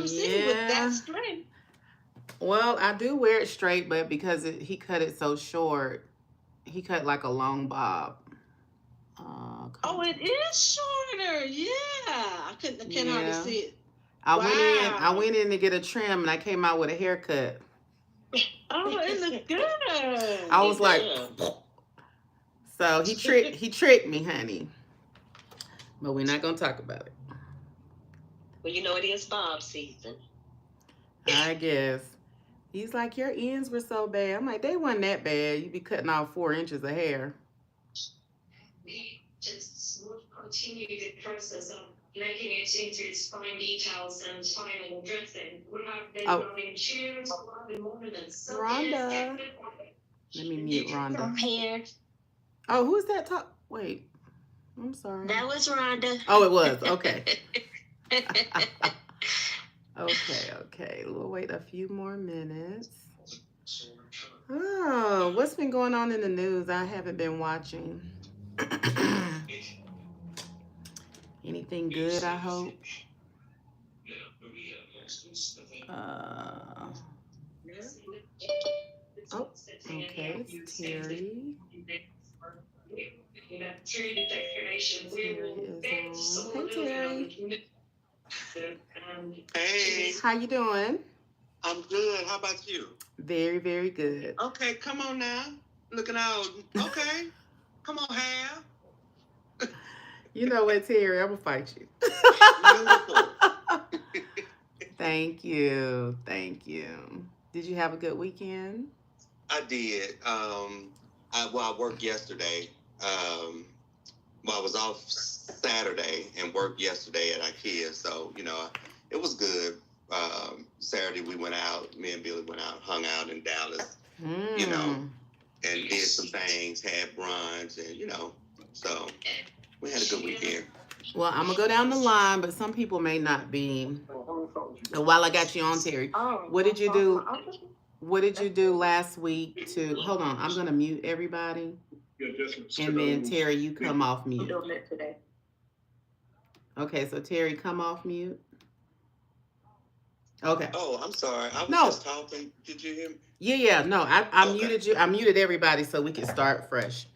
I'm saying with that straight. Well, I do wear it straight, but because he cut it so short, he cut like a long bob. Oh, it is shorter. Yeah, I can hardly Yeah. see it. I Wow. went in to get a trim and I came out with a haircut. Oh, it looks good. I was It like, does. so he tricked me, honey. But we're not gonna talk about it. Well, it is Bob season. I guess. He's like, your ends were so bad. I'm like, they wasn't that bad. You be cutting off 4 inches of hair. We just would continue the process of making it into its fine details and final dressing. We have been Oh, running tunes, we have been ornaments. So Rhonda. Let me mute Rhonda. I'm here. Oh, who's that talk? Wait, I'm sorry. That was Rhonda. Oh, it was. Okay. Okay. We'll wait a few more minutes. Oh, what's been going on in the news? I haven't been watching. Anything good, I hope? Uh, oh, okay. It's Terry. Terry is on. Hey, Terry. Hey, How you doing? I'm good. How about you? Very, very good. Okay, come on now. Looking out. Okay. Come on, Hal. You know what, Terry? I'm gonna fight you. Beautiful. Thank you. Thank you. Did you have a good weekend? I did. I worked yesterday. I was off Saturday and worked yesterday at IKEA, so it was good. Saturday we went out. Me and Billy went out, hung out in Dallas. And did some things, had brunch, and so we had a good weekend. Well, I'm gonna go down the line, but some people may not be. And while I got you on, Terry, what did you do? What did you do last week to? Hold on, I'm gonna mute everybody, and then Terry, you come off mute. I'm doing it today. Okay, so Terry, come off mute. Okay. Oh, I'm sorry. I was just talking. Did you hear me? Yeah. No, I muted you. I muted everybody so we can start fresh.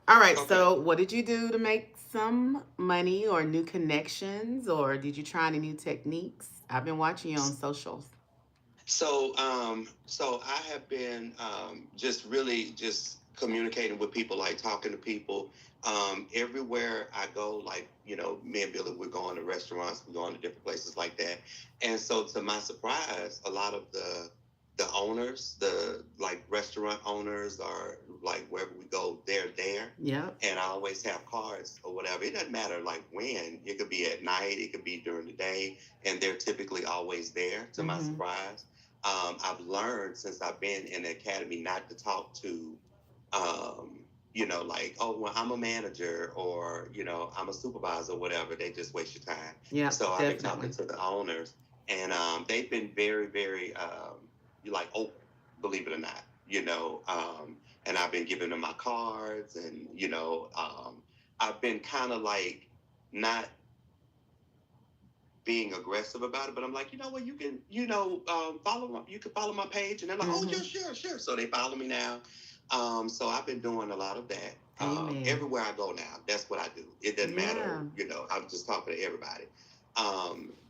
All right. Okay. So, what did you do to make some money or new connections, or did you try any new techniques? I've been watching you on socials. So I have been just really just communicating with people, like talking to people. Everywhere I go, like, me and Billy, we're going to restaurants, we're going to different places like that. And so to my surprise, a lot of the owners, the like restaurant owners, or like wherever we go, they're there. Yeah. And I always have cards or whatever. It doesn't matter like when. It could be at night, it could be during the day, and they're typically always there to my surprise. I've learned since I've been in the academy not to talk to like, oh, well, I'm a manager, or, I'm a supervisor, or whatever. They just waste your time. Yeah. So I've been talking to the owners, and they've been very, very, like, open, believe it or not, and I've been giving them my cards, and, I've been kind of like not being aggressive about it, but I'm like, you know what, you can, follow my page, and they're like, oh, yeah, sure. So they follow me now. So I've been doing a lot of that. Everywhere I go now, that's what I do. It doesn't matter, I'm just talking to everybody.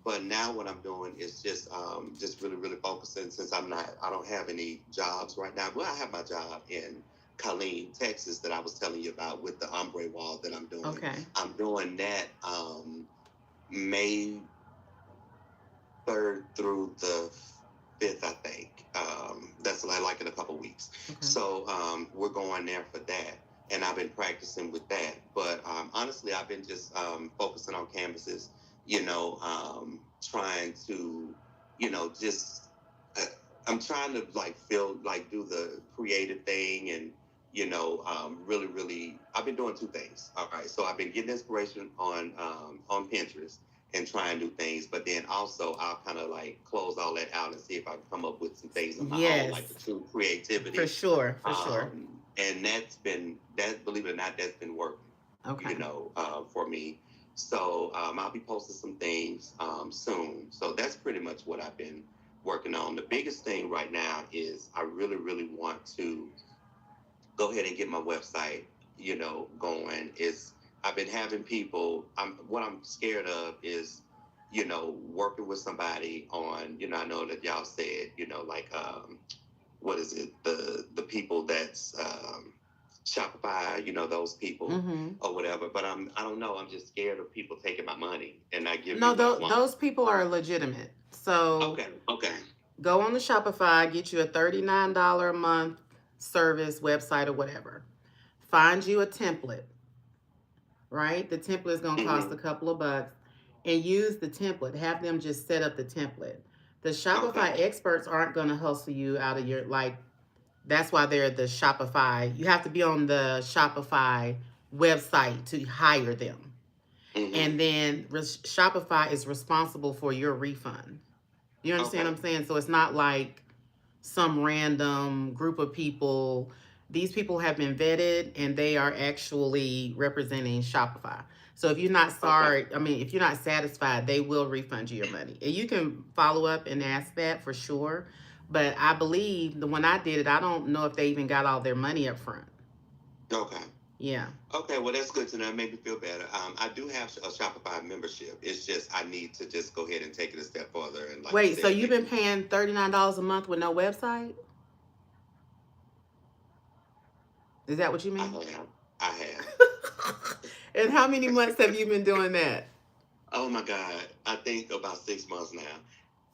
But now what I'm doing is just really, really focusing, since I don't have any jobs right now. Well, I have my job in Colleen, Texas, that I was telling you about with the ombre wall that I'm doing. Okay. I'm doing that May 3rd through the 5th, I think. That's like in a couple weeks. Okay. So we're going there for that, and I've been practicing with that. But honestly, I've been just focusing on canvases, trying to, just I'm trying to like do the creative thing, and really, really, I've been doing two things. All right, so I've been getting inspiration on Pinterest and try and do things, but then also I'll kind of like close all that out and see if I can come up with some things on my own, like the true creativity. For sure. And believe it or not, that's been working. Okay. For me. So I'll be posting some things soon. So that's pretty much what I've been working on. The biggest thing right now is I really, really want to go ahead and get my website, going. Is I've been having people. What I'm scared of is, working with somebody on. I know that y'all said, like what is it? The people that's Shopify, those people or whatever. But I don't know. I'm just scared of people taking my money and not giving me what I want. Those people are legitimate. So okay. Go on the Shopify, get you a $39 a month service website or whatever. Find you a template, right? The template is going to cost a couple of bucks, and use the template. Have them just set up the template. The Shopify experts aren't going to hustle you out of your, that's why they're the Shopify. You have to be on the Shopify website to hire them. And then Shopify is responsible for your refund. You understand what I'm saying? So it's not like some random group of people. These people have been vetted, and they are actually representing Shopify. So if you're not if you're not satisfied, they will refund you your money. And you can follow up and ask that for sure. But I believe when I did it, I don't know if they even got all their money up front. Okay. Yeah. Okay, well, that's good to know. It made me feel better. I do have a Shopify membership. It's just I need to just go ahead and take it a step further. And wait, so you've been paying $39 a month with no website? Is that what you mean? I have. And how many months have you been doing that? Oh my God, I think about 6 months now.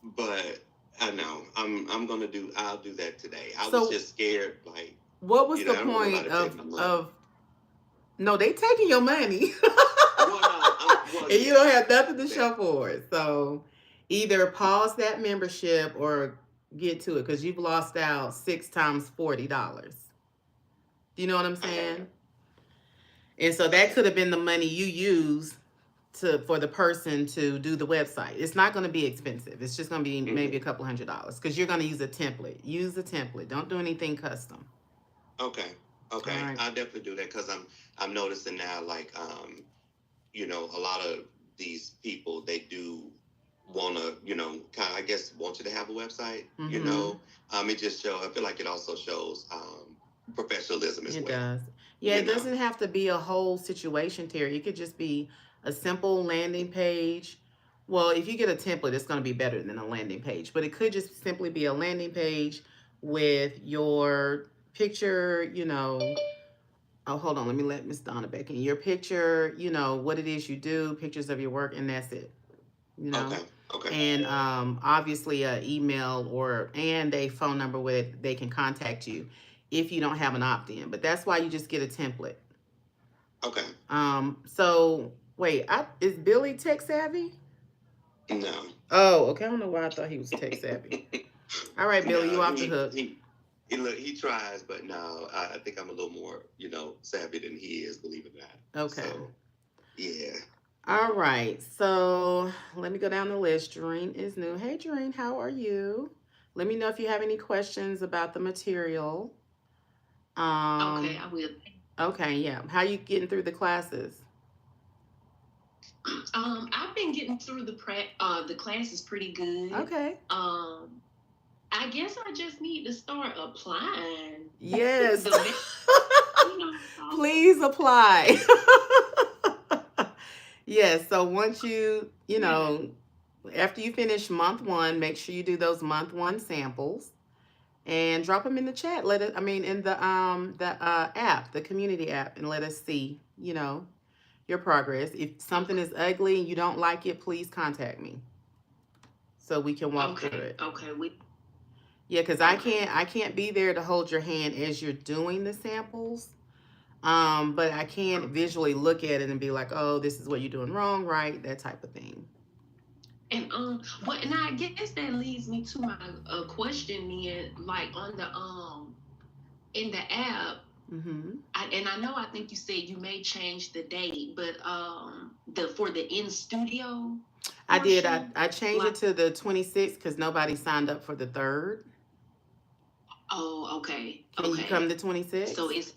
But I know I'll do that today. I was just scared, what was the point of no, they taking your money. And you don't have nothing to show for it. So either pause that membership or get to it, because you've lost out 6 times $40. Do you know what I'm saying? And so that could have been the money you use for the person to do the website. It's not going to be expensive. It's just going to be maybe a couple $100, because you're going to use a template. Use the template. Don't do anything custom. Okay. Right. I'll definitely do that, because I'm noticing now, a lot of these people, they do want to, kind of, I guess, want you to have a website. It just I feel like it also shows professionalism as well. It does. Yeah, it doesn't have to be a whole situation, Terry. It could just be a simple landing page. Well, if you get a template, it's going to be better than a landing page. But it could just simply be a landing page with your picture, Oh, hold on. Let me let Miss Donna back in. Your picture, what it is you do, pictures of your work, and that's it. Okay. And obviously an email and a phone number where they can contact you if you don't have an opt-in. But that's why you just get a template. Okay. So wait, is Billy tech savvy? No. Oh, okay. I don't know why I thought he was tech savvy. All right, Billy, you off the hook. He tries, but no, I think I'm a little more, savvy than he is, believe it or not. Okay. So, yeah. All right. So let me go down the list. Jareen is new. Hey, Jareen, how are you? Let me know if you have any questions about the material. Okay, I will. Okay, yeah. How you getting through the classes? I've been getting through the classes pretty good. Okay. I guess I just need to start applying. Yes. Please apply. Yes. So once after you finish month 1, make sure you do those month 1 samples and drop them in the chat. In the app, the community app, and let us see, your progress. If something is ugly and you don't like it, please contact me so we can walk through it. Okay. Yeah, because I can't be there to hold your hand as you're doing the samples. But I can visually look at it and be like, oh, this is what you're doing wrong, right? That type of thing. And and I guess that leads me to my question then, on the in the app. Mm-hmm. I think you said you may change the date, but for the in studio. I did. I changed it to the 26th because nobody signed up for the 3rd. Oh, okay. Can you come the 26th? So it's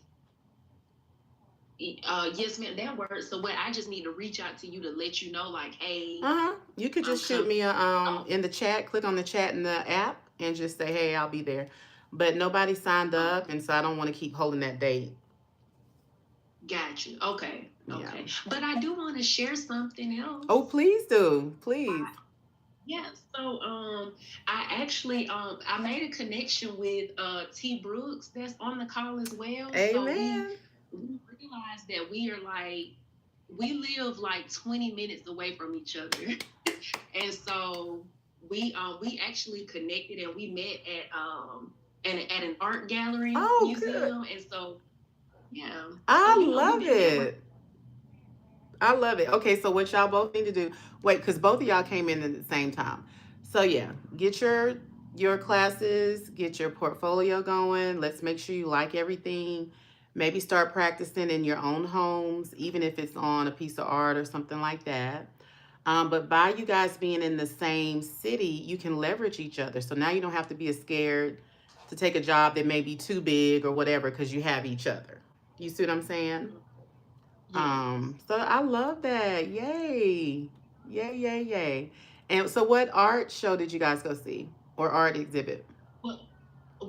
Yes, ma'am, that works. So what, I just need to reach out to you to let you know, like, hey, You could just shoot me a in the chat, click on the chat in the app and just say, hey, I'll be there. But nobody signed up, and so I don't want to keep holding that date. Got you. Okay. Yeah. Okay. But I do want to share something else. Oh, please do. Please. Yeah. So I actually I made a connection with T Brooks that's on the call as well. Amen. So we realized that we live like 20 minutes away from each other. And so we actually connected, and we met at an art gallery museum. Good. And so yeah. I love it. I love it. Okay, so what y'all both need to do, wait, because both of y'all came in at the same time. So yeah, get your classes, get your portfolio going. Let's make sure you like everything. Maybe start practicing in your own homes, even if it's on a piece of art or something like that. But by you guys being in the same city, you can leverage each other. So now you don't have to be as scared to take a job that may be too big or whatever, because you have each other. You see what I'm saying? So I love that. Yay. Yay, yay, yay. And so what art show did you guys go see, or art exhibit? Well,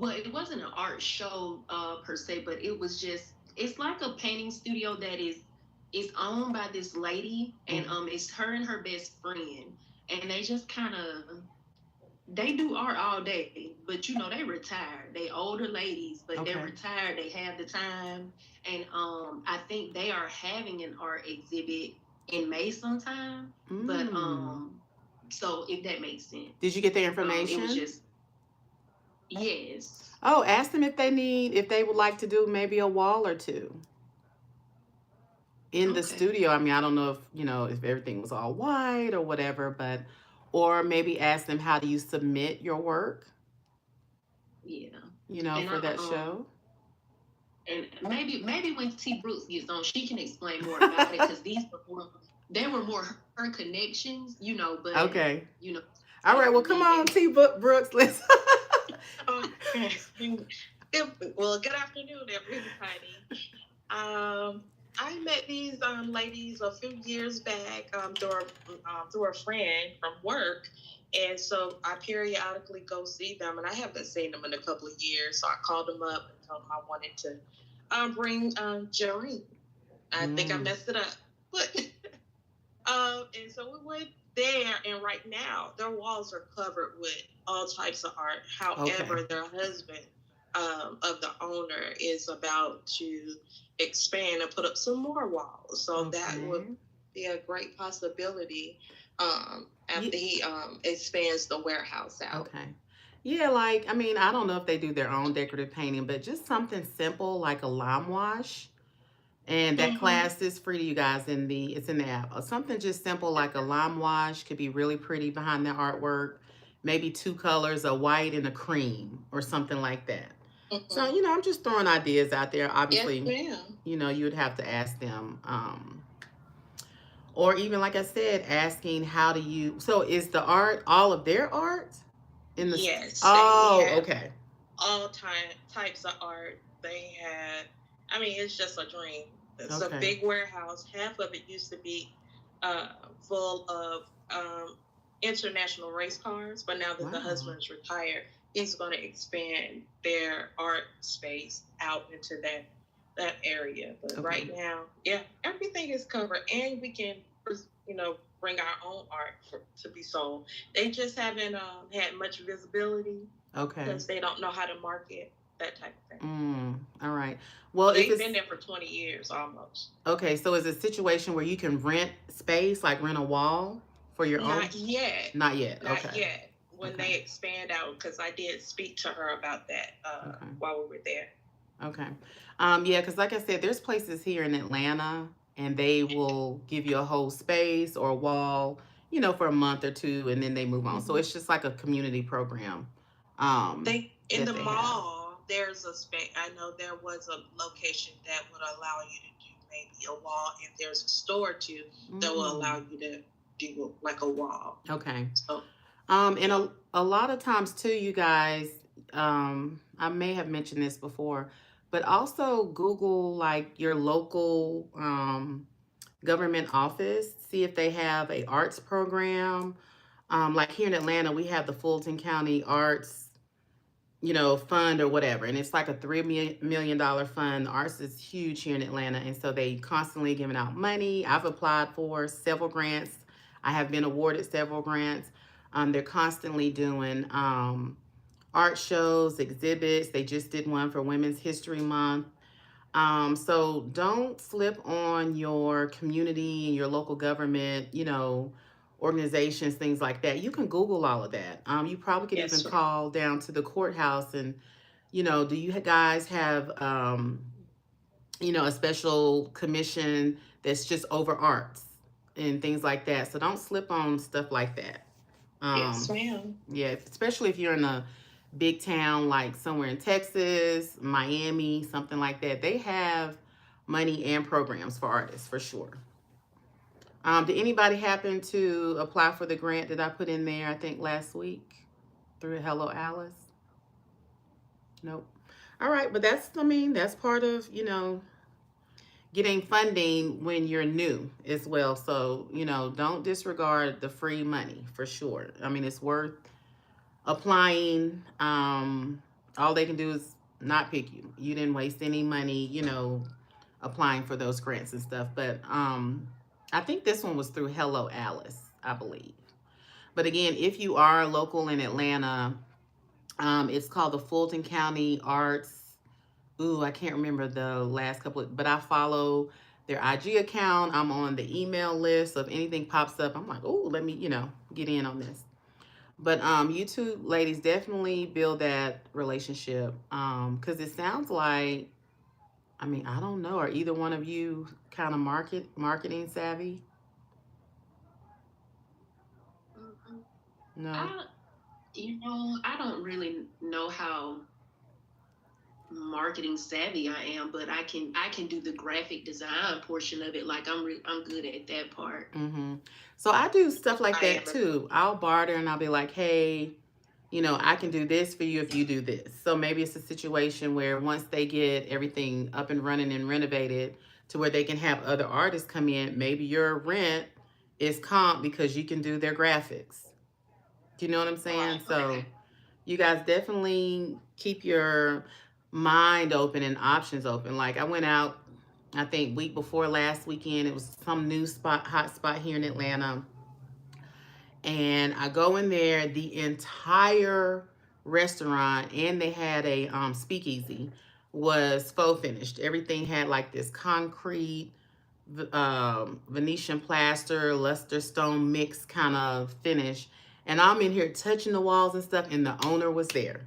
it wasn't an art show per se, but it was just, it's like a painting studio that is owned by this lady, and it's her and her best friend, and they just kind of, they do art all day, but you know, they retired. They older ladies, but they're retired. They have the time. And I think they are having an art exhibit in May sometime. But so if that makes sense. Did you get their information? It was just, yes. Oh, ask them if they would like to do maybe a wall or two in the studio. I mean, I don't know if everything was all white or whatever, but or maybe ask them, how do you submit your work? Yeah. For that show. And maybe when T Brooks gets on, she can explain more about it, because they were more her connections, but okay. All right, well, come on, T Brooks, let's okay. Well, good afternoon, everybody. I met these ladies a few years back through a friend from work, and so I periodically go see them, and I haven't seen them in a couple of years, so I called them up and told them I wanted to bring Jareen. I think I messed it up, but and so we went there, and right now their walls are covered with all types of art. However, their husband of the owner is about to expand and put up some more walls, so that would be a great possibility after he expands the warehouse out. Yeah, like, I mean, I don't know if they do their own decorative painting, but just something simple like a lime wash. And that class is free to you guys it's in the app. Or something just simple like a lime wash could be really pretty behind the artwork. Maybe two colors, a white and a cream or something like that. So, I'm just throwing ideas out there. Obviously, yes, you would have to ask them. Or even, like I said, asking so is the art all of their art? Yes. Okay. All types of art. They had, I mean, it's just a dream. It's a big warehouse. Half of it used to be full of international race cars, but now that the husband's retired, he's going to expand their art space out into that area. But right now, everything is covered, and we can, bring our own art to be sold. They just haven't had much visibility because they don't know how to market that type of thing. All right. Well, they've been there for 20 years almost. Okay, so is it a situation where you can rent space, like rent a wall for your own? Not yet. Not yet. Not yet. When they expand out, because I did speak to her about that while we were there. Okay. Yeah, because like I said, there's places here in Atlanta, and they will give you a whole space or a wall, for a month or two, and then they move on. So it's just like a community program. In the mall, there's a space. I know there was a location that would allow you to do maybe a wall, and there's a store too that will allow you to do like a wall. Okay. So, and a lot of times too, you guys, I may have mentioned this before, but also Google like your local government office, see if they have a arts program. Like here in Atlanta, we have the Fulton County Arts, fund or whatever. And it's like a $3 million fund. The arts is huge here in Atlanta. And so they constantly giving out money. I've applied for several grants. I have been awarded several grants. They're constantly doing art shows, exhibits. They just did one for Women's History Month. So don't slip on your community and your local government, organizations, things like that. You can Google all of that. You probably could even call down to the courthouse and, do you guys have, a special commission that's just over arts and things like that. So don't slip on stuff like that. Yes, ma'am. Yeah, especially if you're in a big town like somewhere in Texas, Miami, something like that. They have money and programs for artists for sure. Did anybody happen to apply for the grant that I put in there, I think last week through Hello Alice? Nope. All right, but that's part of, getting funding when you're new as well. So, don't disregard the free money for sure. It's worth applying. All they can do is not pick you. You didn't waste any money, applying for those grants and stuff. But I think this one was through Hello Alice, I believe. But again, if you are local in Atlanta, it's called the Fulton County Arts. I can't remember the last couple, but I follow their IG account. I'm on the email list. So if anything pops up, I'm like, let me, get in on this. But you two ladies definitely build that relationship. Because it sounds like, I don't know, are either one of you kind of marketing savvy? No. I don't really know how marketing savvy I am, but I can do the graphic design portion of it. Like I'm good at that part. Mm-hmm. So I do stuff like that too. I'll barter and I'll be like, hey, I can do this for you if you do this. So maybe it's a situation where once they get everything up and running and renovated to where they can have other artists come in, maybe your rent is comp because you can do their graphics. Do you know what I'm saying? So you guys definitely keep your mind open and options open. Like I went out, I think week before last weekend, it was some new hot spot here in Atlanta. And I go in there, the entire restaurant, and they had a speakeasy, was faux finished. Everything had like this concrete, Venetian plaster, luster stone mix kind of finish. And I'm in here touching the walls and stuff, and the owner was there.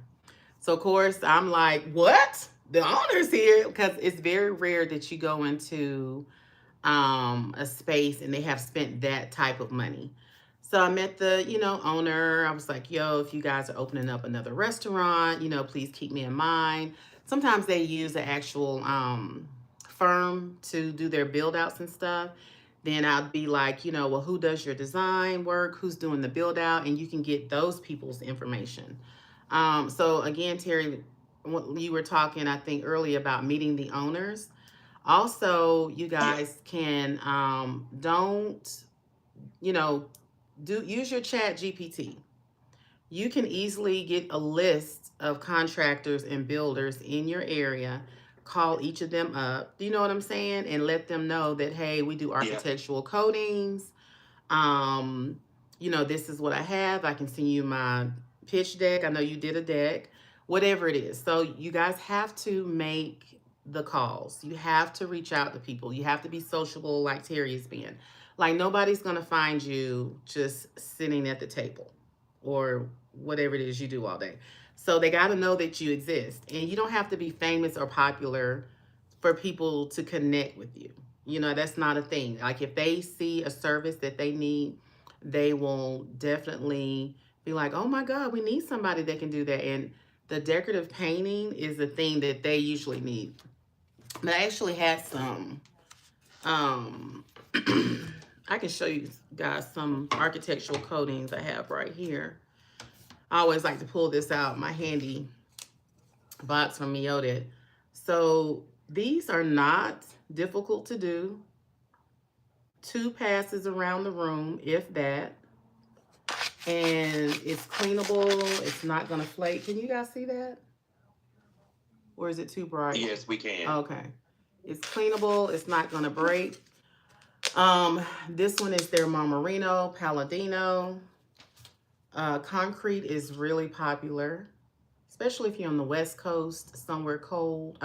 So, of course, I'm like, what? The owner's here? Because it's very rare that you go into a space and they have spent that type of money. So I met the, owner. I was like, yo, if you guys are opening up another restaurant, please keep me in mind. Sometimes they use an actual firm to do their build outs and stuff. Then I'd be like, well, who does your design work? Who's doing the build out? And you can get those people's information. So again, Terry, you were talking, I think, earlier about meeting the owners. Also, you guys can use your chat GPT. You can easily get a list of contractors and builders in your area, call each of them up, you know what I'm saying? And let them know that, hey, we do architectural coatings. This is what I have. I can send you my pitch deck. I know you did a deck, whatever it is. So you guys have to make the calls. You have to reach out to people. You have to be sociable like Terry has been. Like nobody's going to find you just sitting at the table or whatever it is you do all day. So they got to know that you exist, and you don't have to be famous or popular for people to connect with you. That's not a thing. Like if they see a service that they need, they will definitely be like, oh my God, we need somebody that can do that. And the decorative painting is the thing that they usually need. But I actually had some, I can show you guys some architectural coatings I have right here. I always like to pull this out, my handy box from Miotic. So these are not difficult to do. 2 passes around the room, if that. And it's cleanable. It's not going to flake. Can you guys see that? Or is it too bright? Yes, we can. Okay. It's cleanable. It's not going to break. This one is their Marmarino Palladino. Concrete is really popular, especially if you're on the West Coast, somewhere cold.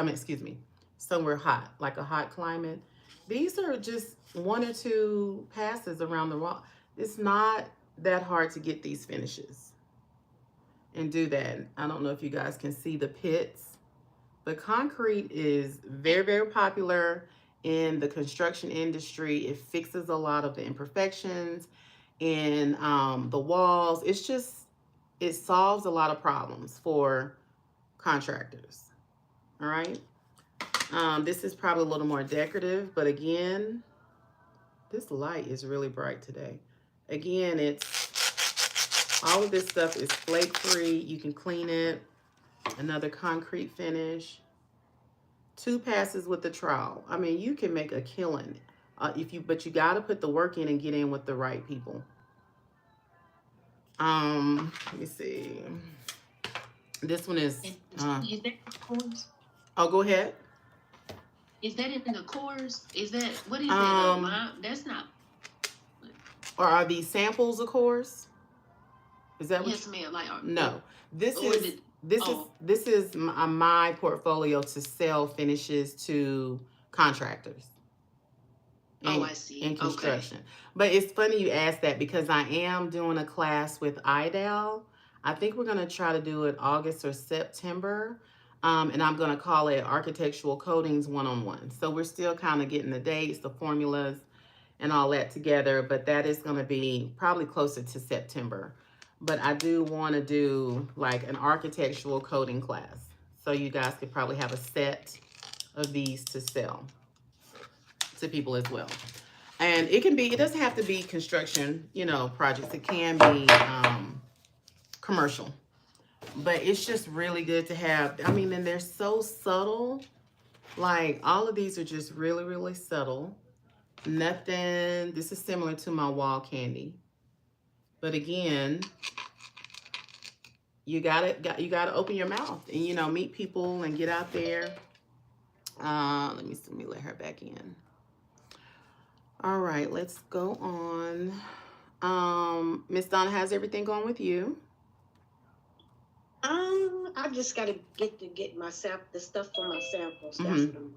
Somewhere hot, like a hot climate. These are just 1 or 2 passes around the wall. It's not that hard to get these finishes and do that. I don't know if you guys can see the pits, but concrete is very, very popular in the construction industry. It fixes a lot of the imperfections in the walls. It solves a lot of problems for contractors. All right. This is probably a little more decorative, but again, this light is really bright today. Again, all of this stuff is flake free. You can clean it. Another concrete finish. 2 passes with the trowel. I mean, you can make a killing but you got to put the work in and get in with the right people. Let me see. This one is. Is that cores? Oh, go ahead. Is that in the cores? Is that what is that? That's not. Or are these samples of cores? Is that what? Yes, ma'am. Like no. This is my portfolio to sell finishes to contractors. I see. In construction. Okay. But it's funny you asked that because I am doing a class with IDAL. I think we're going to try to do it August or September. And I'm going to call it Architectural Coatings 1-on-1. So we're still kind of getting the dates, the formulas, and all that together. But that is going to be probably closer to September. But I do want to do like an architectural coating class. So you guys could probably have a set of these to sell to people as well. And it doesn't have to be construction, projects. It can be commercial. But it's just really good to have. I mean, and they're so subtle. Like, all of these are just really, really subtle. Nothing. This is similar to my wall candy. But again, you gotta open your mouth and, meet people and get out there. Let me let her back in. All right, let's go on. Miss Donna, how's everything going with you? I just got to get myself the stuff for my samples. That's what I'm doing.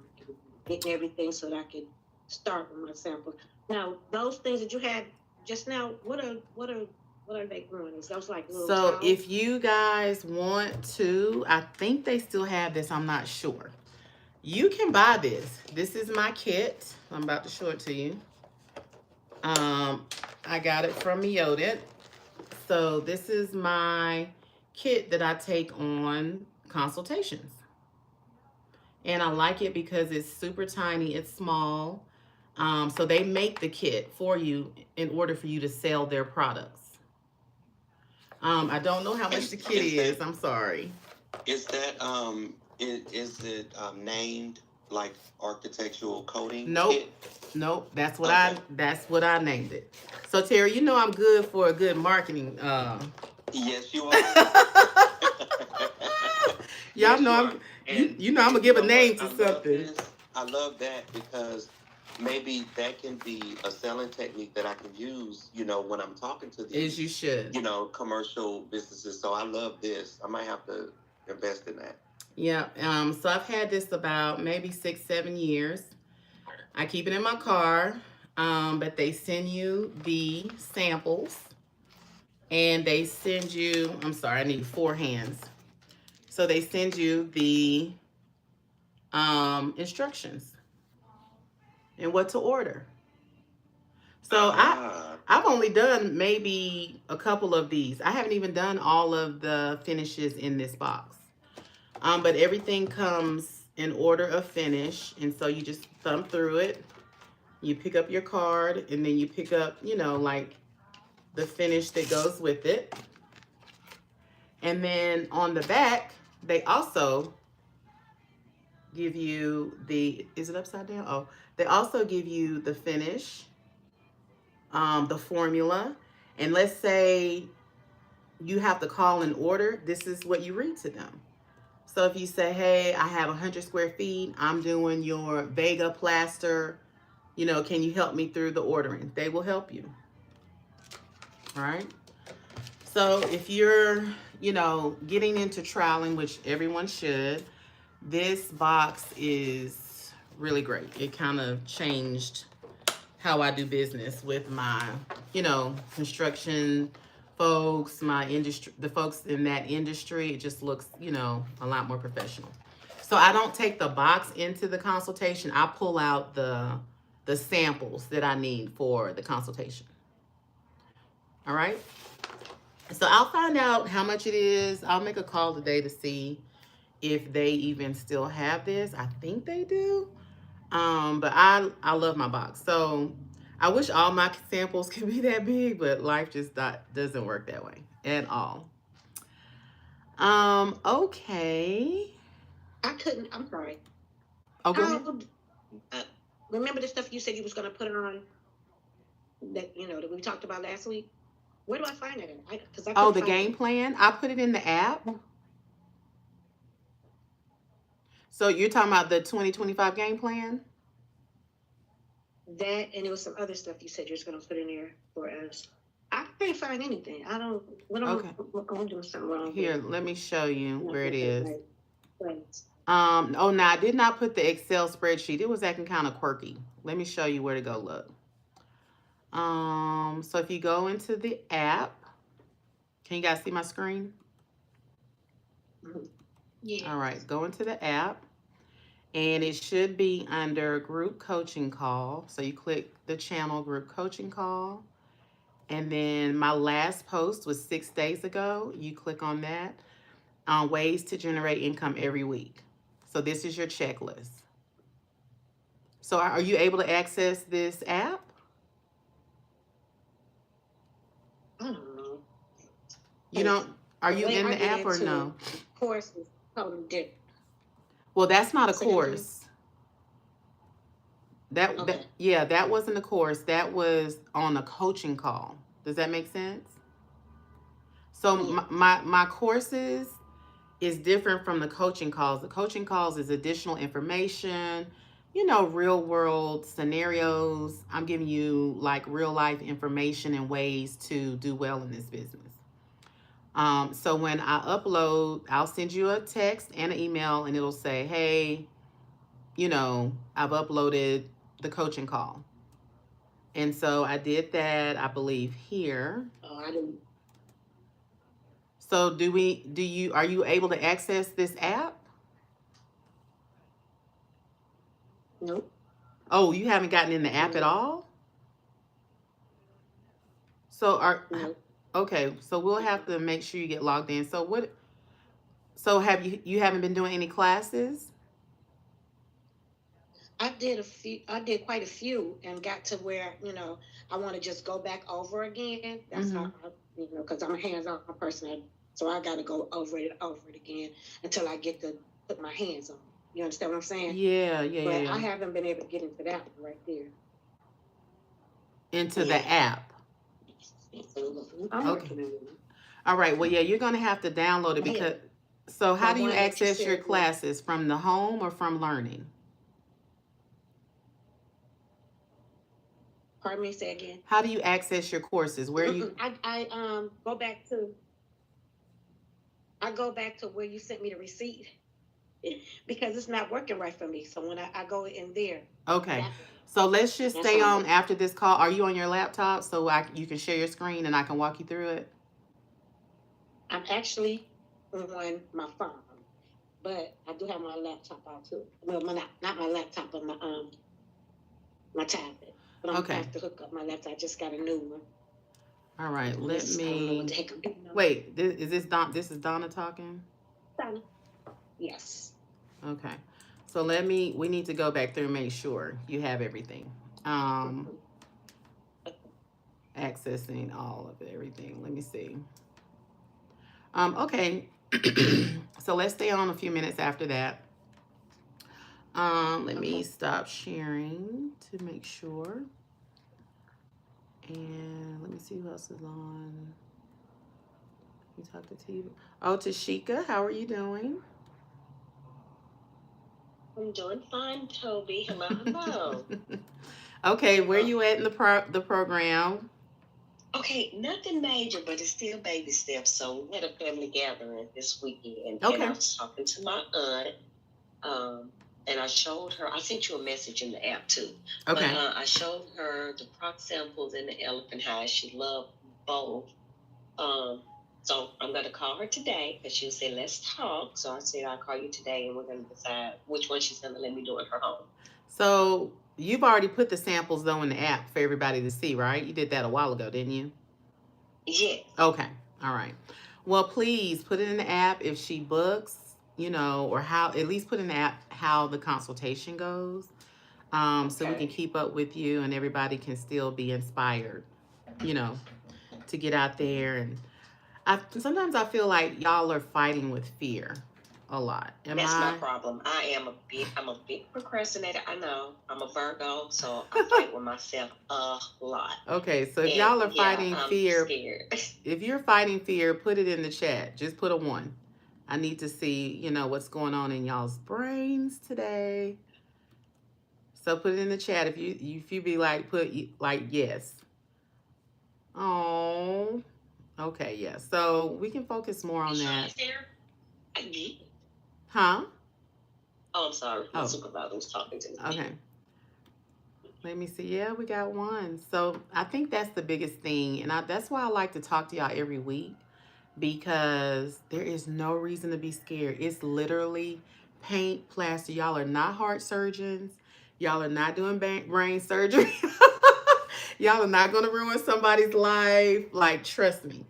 Getting everything so that I can start with my samples. Now, those things that you had just now, what are they doing? Is those like little towels? If you guys want to, I think they still have this. I'm not sure. You can buy this. This is my kit. I'm about to show it to you. I got it from Miotit. So this is my kit that I take on consultations. And I like it because it's super tiny. It's small. So they make the kit for you in order for you to sell their products. I don't know how much the kit is. I'm sorry. Is that is it named like architectural coating? Nope. Kit? Nope. That's what I named it. So Terry, I'm good for a good marketing. Yes, you are. Y'all know I'm gonna give a name to something. I love that because maybe that can be a selling technique that I can use, when I'm talking to these. As you should. Commercial businesses. So I love this. I might have to invest in that. Yeah. So I've had this about maybe 6-7 years. I keep it in my car. But they send you the samples. And they send you, I'm sorry, I need 4 hands. So they send you the instructions and what to order. So I've only done maybe a couple of these. I haven't even done all of the finishes in this box. But everything comes in order of finish. And so you just thumb through it. You pick up your card and then you pick up, like the finish that goes with it. And then on the back, they also give you is it upside down? Oh, they also give you the finish, the formula. And let's say you have to call an order. This is what you read to them. So if you say, hey, I have 100 square feet, I'm doing your Vega plaster, can you help me through the ordering? They will help you. All right. So if you're, getting into troweling, which everyone should, this box is really great. It kind of changed how I do business with my, construction folks, my industry, the folks in that industry. It just looks, a lot more professional. So I don't take the box into the consultation. I pull out the samples that I need for the consultation. All right. So I'll find out how much it is. I'll make a call today to see if they even still have this. I think they do. But I love my box. So I wish all my samples could be that big, but life just doesn't work that way at all. Okay. I'm sorry. Oh, go ahead. Remember the stuff you said you was going to put it on that we talked about last week? Where do I find it? The game plan? I put it in the app. So you're talking about the 2025 game plan? That, and there was some other stuff you said you was going to put in there for us. I can't find anything. Okay. I'm doing something wrong. Here, let me show you where it is. Right. No, I did not put the Excel spreadsheet. It was acting kind of quirky. Let me show you where to go look. So if you go into the app, can you guys see my screen? Yeah. All right, go into the app, and it should be under group coaching call. So you click the channel group coaching call, and then my last post was 6 days ago. You click on that, ways to generate income every week. So this is your checklist. So are you able to access this app? I don't know. You don't? Are you in the app or no? Course is totally different. Well, that's not a So course. Okay. That wasn't a course. That was on a coaching call. Does that make sense? So Yeah. my courses is different from the coaching calls. The coaching calls is additional information, real world scenarios. I'm giving you like real life information and ways to do well in this business. So when I upload, I'll send you a text and an email, and it'll say, hey, I've uploaded the coaching call. And so I did that, I believe, here. Oh, I didn't. So are you able to access this app? Nope. Oh, you haven't gotten in the app at all? So Nope. okay, so we'll have to make sure you get logged in. So have you haven't been doing any classes? I did quite a few and got to where, I want to just go back over again. That's how, because I'm a hands-on person. So I got to go over it again until I get to put my hands on it. You understand what I'm saying? Yeah. But I haven't been able to get into that one right there. Into the app. I'm Okay. working on it. All right. Well, you're going to have to download it because. So how do you access your classes? From the home or from Learning? Pardon me, say again. How do you access your courses? Where you? I go back to where you sent me the receipt because it's not working right for me. So when I go in there. Okay. So let's just stay on after this call. Are you on your laptop so you can share your screen and I can walk you through it? I'm actually on my phone, but I do have my laptop out too. Well, not my laptop, but my tablet. But I'm going to have to hook up my laptop. I just got a new one. All right, let me. I don't know what the heck I'm doing. Wait, is this Don? This is Donna talking? Donna. Yes. Okay. So we need to go back through and make sure you have everything. Accessing all of everything. Let me see. Okay. So let's stay on a few minutes after that. Let me stop sharing to make sure. And let me see who else is on. We talk to TV. Oh, Tashika, how are you doing? I'm doing fine, Toby. Hello, hello. Okay, where you at in the program? Okay, nothing major, but it's still baby steps. So we had a family gathering this weekend, Okay. and I was talking to my aunt, and I showed her. I sent you a message in the app too. Okay. But I showed her the proc samples and the elephant hide. She loved both. So I'm gonna call her today because she'll say, "Let's talk." So I said, "I'll call you today, and we're gonna decide which one she's gonna let me do at her home." So you've already put the samples though in the app for everybody to see, right? You did that a while ago, didn't you? Yeah. Okay. All right. Well, please put it in the app if she books, or how, at least put in the app how the consultation goes. So we can keep up with you and everybody can still be inspired, to get out there. And sometimes I feel like y'all are fighting with fear a lot. That's my problem. I'm a big procrastinator. I know. I'm a Virgo, so I fight with myself a lot. Okay, so if y'all are fighting fear, scared. If you're fighting fear, put it in the chat. Just put a 1. I need to see, what's going on in y'all's brains today. So put it in the chat if you be like, put like yes. Oh, okay, yeah. So we can focus more on that. Huh? Oh, I'm sorry. My supervisor was talking to me. Okay. Let me see. Yeah, we got 1. So I think that's the biggest thing. And that's why I like to talk to y'all every week, because there is no reason to be scared. It's literally paint, plaster. Y'all are not heart surgeons. Y'all are not doing brain surgery. Y'all are not going to ruin somebody's life. Like, trust me.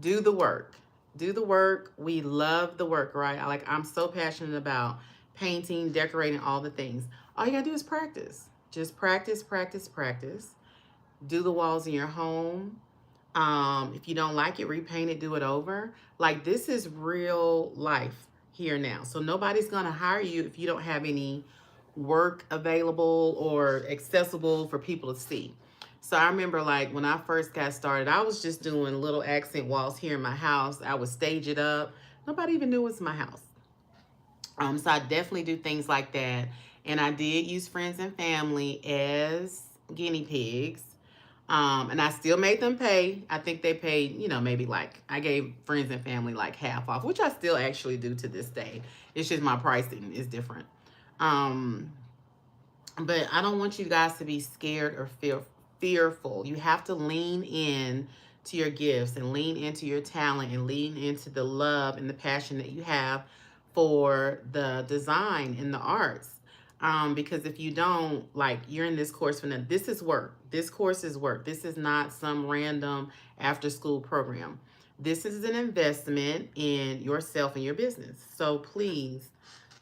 Do the work. Do the work. We love the work, right? I'm so passionate about painting, decorating, all the things. All you got to do is practice. Just practice, practice, practice. Do the walls in your home. If you don't like it, repaint it, do it over. Like, this is real life here now. So nobody's going to hire you if you don't have any work available or accessible for people to see. So I remember, like, when I first got started, I was just doing little accent walls here in my house. I would stage it up. Nobody even knew it was my house. So I definitely do things like that. And I did use friends and family as guinea pigs. And I still made them pay. I think they paid, maybe I gave friends and family like half off, which I still actually do to this day. It's just my pricing is different. But I don't want you guys to be scared or fearful. You have to lean in to your gifts and lean into your talent and lean into the love and the passion that you have for the design and the arts. Because if you don't, you're in this course for nothing. This is work. This course is work. This is not some random after school program. This is an investment in yourself and your business. So please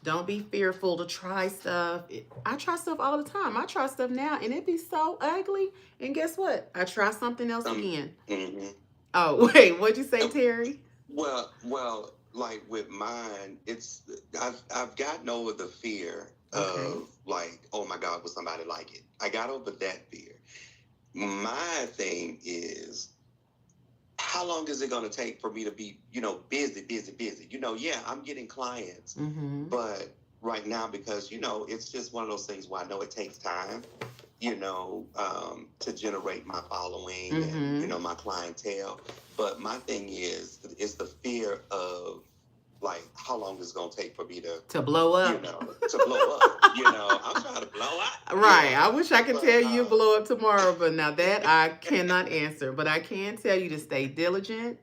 don't be fearful to try stuff. I try stuff all the time. I try stuff now and it be so ugly. And guess what? I try something else again. Mm-hmm. Oh, wait, what'd you say, Terry? Well, like with mine, I've gotten over the fear of oh my God, would somebody like it? I got over that fear. My thing is, how long is it going to take for me to be, busy? Yeah, I'm getting clients, but right now, because, it's just one of those things where I know it takes time, to generate my following and, my clientele. But my thing is the fear of, how long is it going to take for me to blow up? To blow up. I'm trying to blow up. Right. I wish I could tell you blow up tomorrow, but now that I cannot answer. But I can tell you to stay diligent.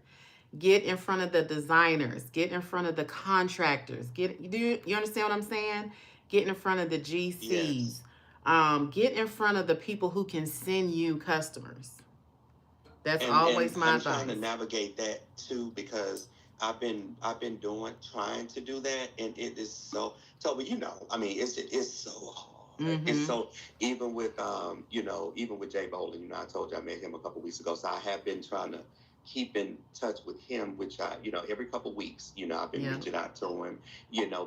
Get in front of the designers. Get in front of the contractors. You understand what I'm saying? Get in front of the GCs. Yes. Get in front of the people who can send you customers. That's always my advice. I'm trying to navigate that too, because I've been trying to do that, and it is so. But it's so hard. It's so, even with even with Jay Bolin, I told you I met him a couple weeks ago. So I have been trying to keep in touch with him, which I, every couple weeks, I've been reaching out to him,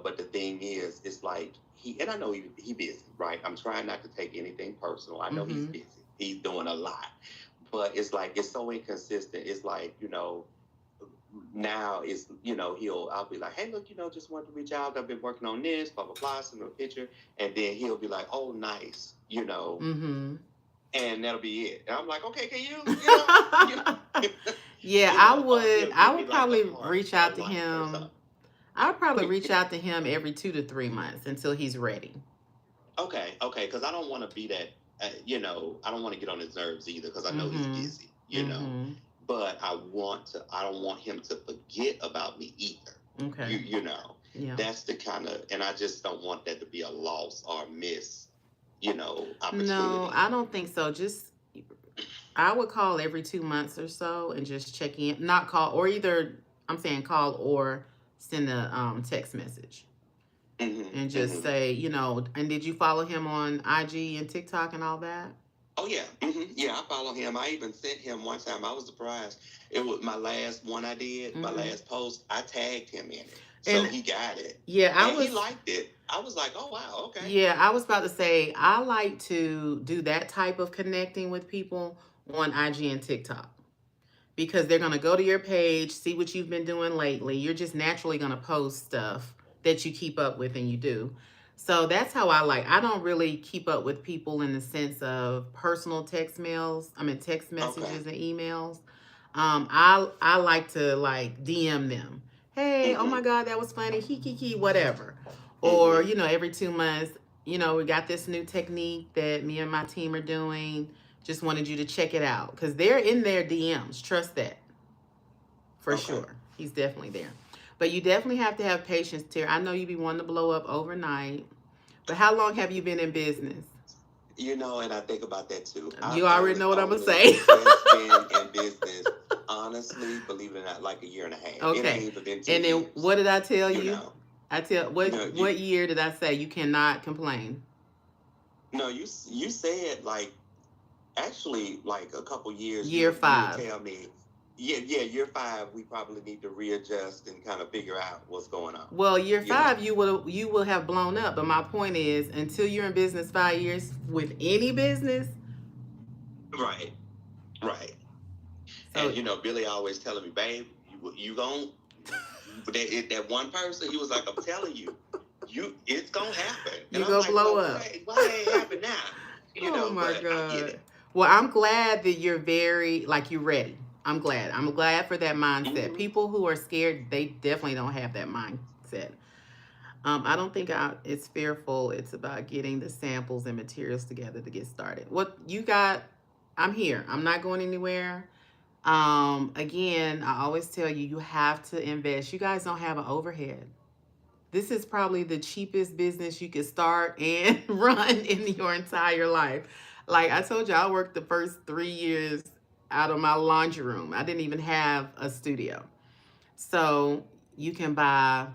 but the thing is, it's like and I know he busy, right? I'm trying not to take anything personal. I know he's busy. He's doing a lot, but it's like, it's so inconsistent. It's like, now it's, I'll be like, hey, look, just wanted to reach out. I've been working on this, blah, blah, blah, send him a picture. And then he'll be like, oh, nice, and that'll be it. And I'm like, okay, can you, Yeah, I would probably reach out to him. I would probably reach out to him every 2 to 3 months until he's ready. Okay, because I don't want to be that, I don't want to get on his nerves either, because I know he's busy, but I don't want him to forget about me either. Okay. Yeah. That's the kind of, and I just don't want that to be a loss or miss, opportunity. No, I don't think so. I would call every 2 months or so and just check in. Not call, or either, I'm saying call or send a text message. And just say, and did you follow him on IG and TikTok and all that? Oh, yeah. Yeah, I follow him. I even sent him one time. I was surprised. It was my last one I did, my last post. I tagged him in it. So he got it. Yeah, he liked it. I was like, oh, wow, okay. Yeah, I was about to say, I like to do that type of connecting with people on IG and TikTok. Because they're going to go to your page, see what you've been doing lately. You're just naturally going to post stuff that you keep up with, and you do. So that's how I don't really keep up with people in the sense of personal text messages and emails. I like to DM them. Hey, oh my God, that was funny. He, whatever. Or, every 2 months, we got this new technique that me and my team are doing. Just wanted you to check it out. Because they're in their DMs. Trust that. For sure. He's definitely there. But you definitely have to have patience, Terry. I know you be wanting to blow up overnight. But how long have you been in business? And I think about that too. You already know what I'm going to say. I've been in business, honestly, believe it or not, like a year and a half. Okay. It ain't even been 2 and then years. What did I tell you? What year did I say you cannot complain? No, you said actually a couple years. Year 5. You tell me. Yeah, year 5, we probably need to readjust and kind of figure out what's going on. Well, year 5, you will have blown up. But my point is, until you're in business 5 years with any business. Right. So, and Billy always telling me, babe, you gon' that one person. He was like, I'm telling you, it's gonna happen. You gonna blow up. Why ain't happen now? Oh my God. Well, I'm glad that you're very you're ready. I'm glad for that mindset. People who are scared, they definitely don't have that mindset. I don't think it's fearful. It's about getting the samples and materials together to get started. What you got, I'm here. I'm not going anywhere. Again, I always tell you, you have to invest. You guys don't have an overhead. This is probably the cheapest business you could start and run in your entire life. Like I told you, I worked the first 3 years out of my laundry room. I didn't even have a studio. So you can buy,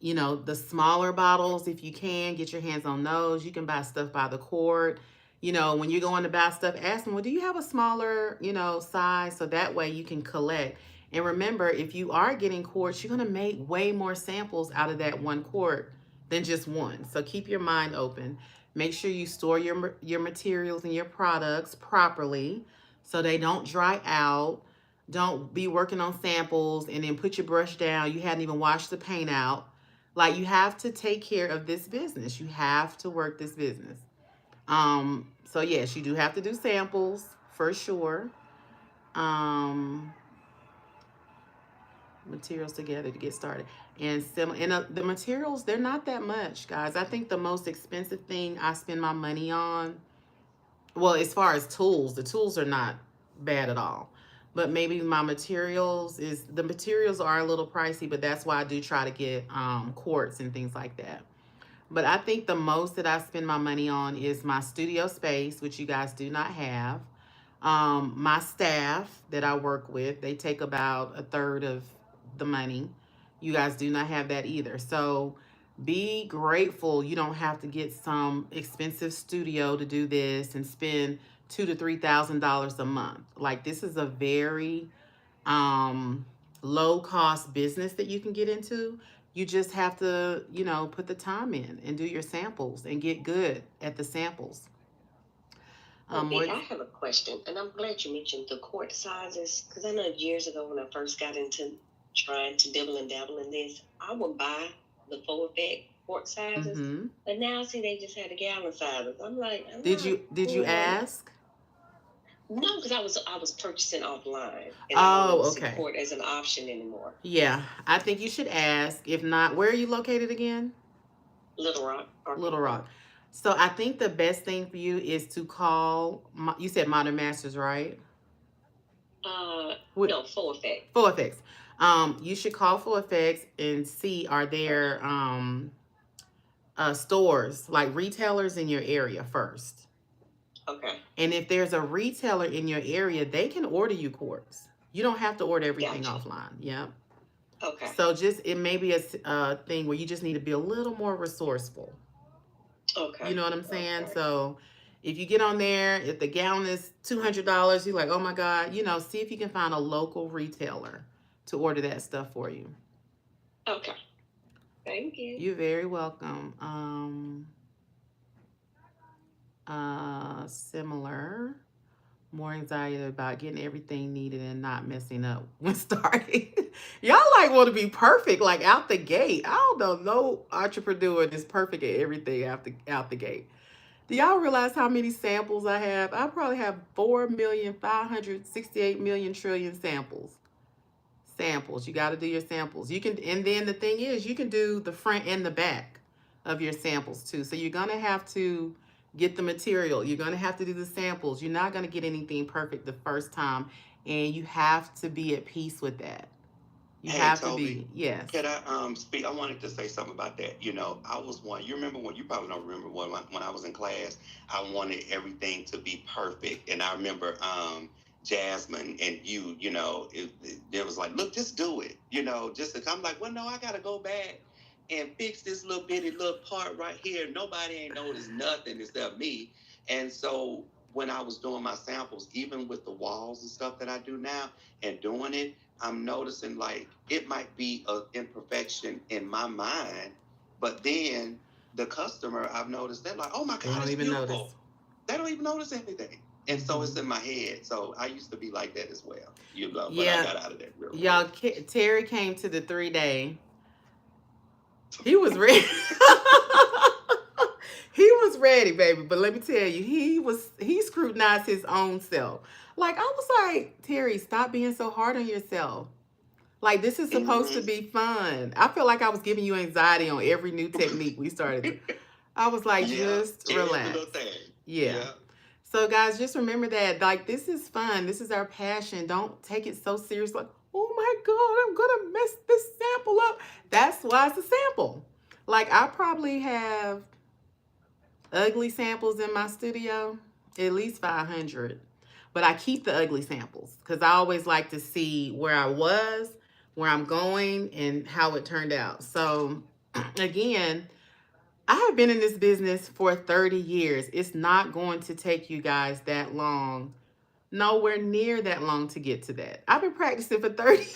the smaller bottles if you can. Get your hands on those. You can buy stuff by the quart. When you're going to buy stuff, ask them, well, do you have a smaller, size? So that way you can collect. And remember, if you are getting quarts, you're going to make way more samples out of that one quart than just one. So keep your mind open. Make sure you store your materials and your products properly so they don't dry out. Don't be working on samples and then put your brush down. You hadn't even washed the paint out. You have to take care of this business. You have to work this business. So yes, you do have to do samples for sure. Materials together to get started. And the materials, they're not that much, guys. I think the most expensive thing I spend my money on, well, as far as tools, the tools are not bad at all. But maybe the materials are a little pricey, but that's why I do try to get quartz and things like that. But I think the most that I spend my money on is my studio space, which you guys do not have. My staff that I work with, they take about a third of the money. You guys do not have that either. So be grateful you don't have to get some expensive studio to do this and spend $2,000 to $3,000 a month. Like, this is a very low cost business that you can get into. You just have to, put the time in and do your samples and get good at the samples. Okay, I have a question, and I'm glad you mentioned the quart sizes, because I know years ago when I first got into trying to dibble and dabble in this, I would buy the full effect quart sizes, but now see they just had the gallon sizes. I'm like, did you ask? No, because I was purchasing offline, and I don't see quart as an option anymore. Yeah, I think you should ask. If not, where are you located again? Little Rock. Little Rock. So I think the best thing for you is to call. You said Modern Masters, right? No, Full Effect. Full Effects. You should call Full Effects and see, are there stores, like retailers in your area first. Okay. And if there's a retailer in your area, they can order you quarts. You don't have to order everything offline. Yep. Okay. So it may be a thing where you just need to be a little more resourceful. Okay. You know what I'm saying? Okay. So if you get on there, if the gallon is $200, you're like, oh my God, see if you can find a local retailer to order that stuff for you. Okay. Thank you. You're very welcome. Similar. More anxiety about getting everything needed and not messing up when starting. Y'all want to be perfect, like out the gate. I don't know, no entrepreneur is perfect at everything out the gate. Do y'all realize how many samples I have? I probably have 4,568,000,000 trillion samples. You got to do your samples. You can, and then the thing is, you can do the front and the back of your samples too. So you're gonna have to get the material. You're going to have to do the samples. You're not going to get anything perfect the first time. And you have to be at peace with that. You have to be. Yes. Can I speak? I wanted to say something about that. I was one. You remember when? You probably don't remember when I was in class. I wanted everything to be perfect, and I remember Jasmine and you. It was like, look, just do it. Just to, I'm like, well, no, I got to go back and fix this little bitty little part right here. Nobody ain't noticed nothing except me. And so when I was doing my samples, even with the walls and stuff that I do now and doing it, I'm noticing like it might be an imperfection in my mind, but then the customer, I've noticed, they're like, oh my God, it's beautiful. Notice. They don't even notice anything. And so it's in my head. So I used to be like that as well. But I got out of that real quick. Y'all, Terry came to the 3-day. He was ready. He was ready, baby. But let me tell you, he scrutinized his own self. Like, I was like, Terry, stop being so hard on yourself. Like, this is supposed to be fun. I feel like I was giving you anxiety on every new technique we started. I was like, just relax. Yeah. So guys, just remember that, like, this is fun. This is our passion. Don't take it so serious. Like, oh my God, I'm going to mess this sample up. That's why it's a sample. Like, I probably have ugly samples in my studio, at least 500. But I keep the ugly samples because I always like to see where I was, where I'm going, and how it turned out. So, again, I have been in this business for 30 years. It's not going to take you guys that long, nowhere near that long to get to that. I've been practicing for 30 years,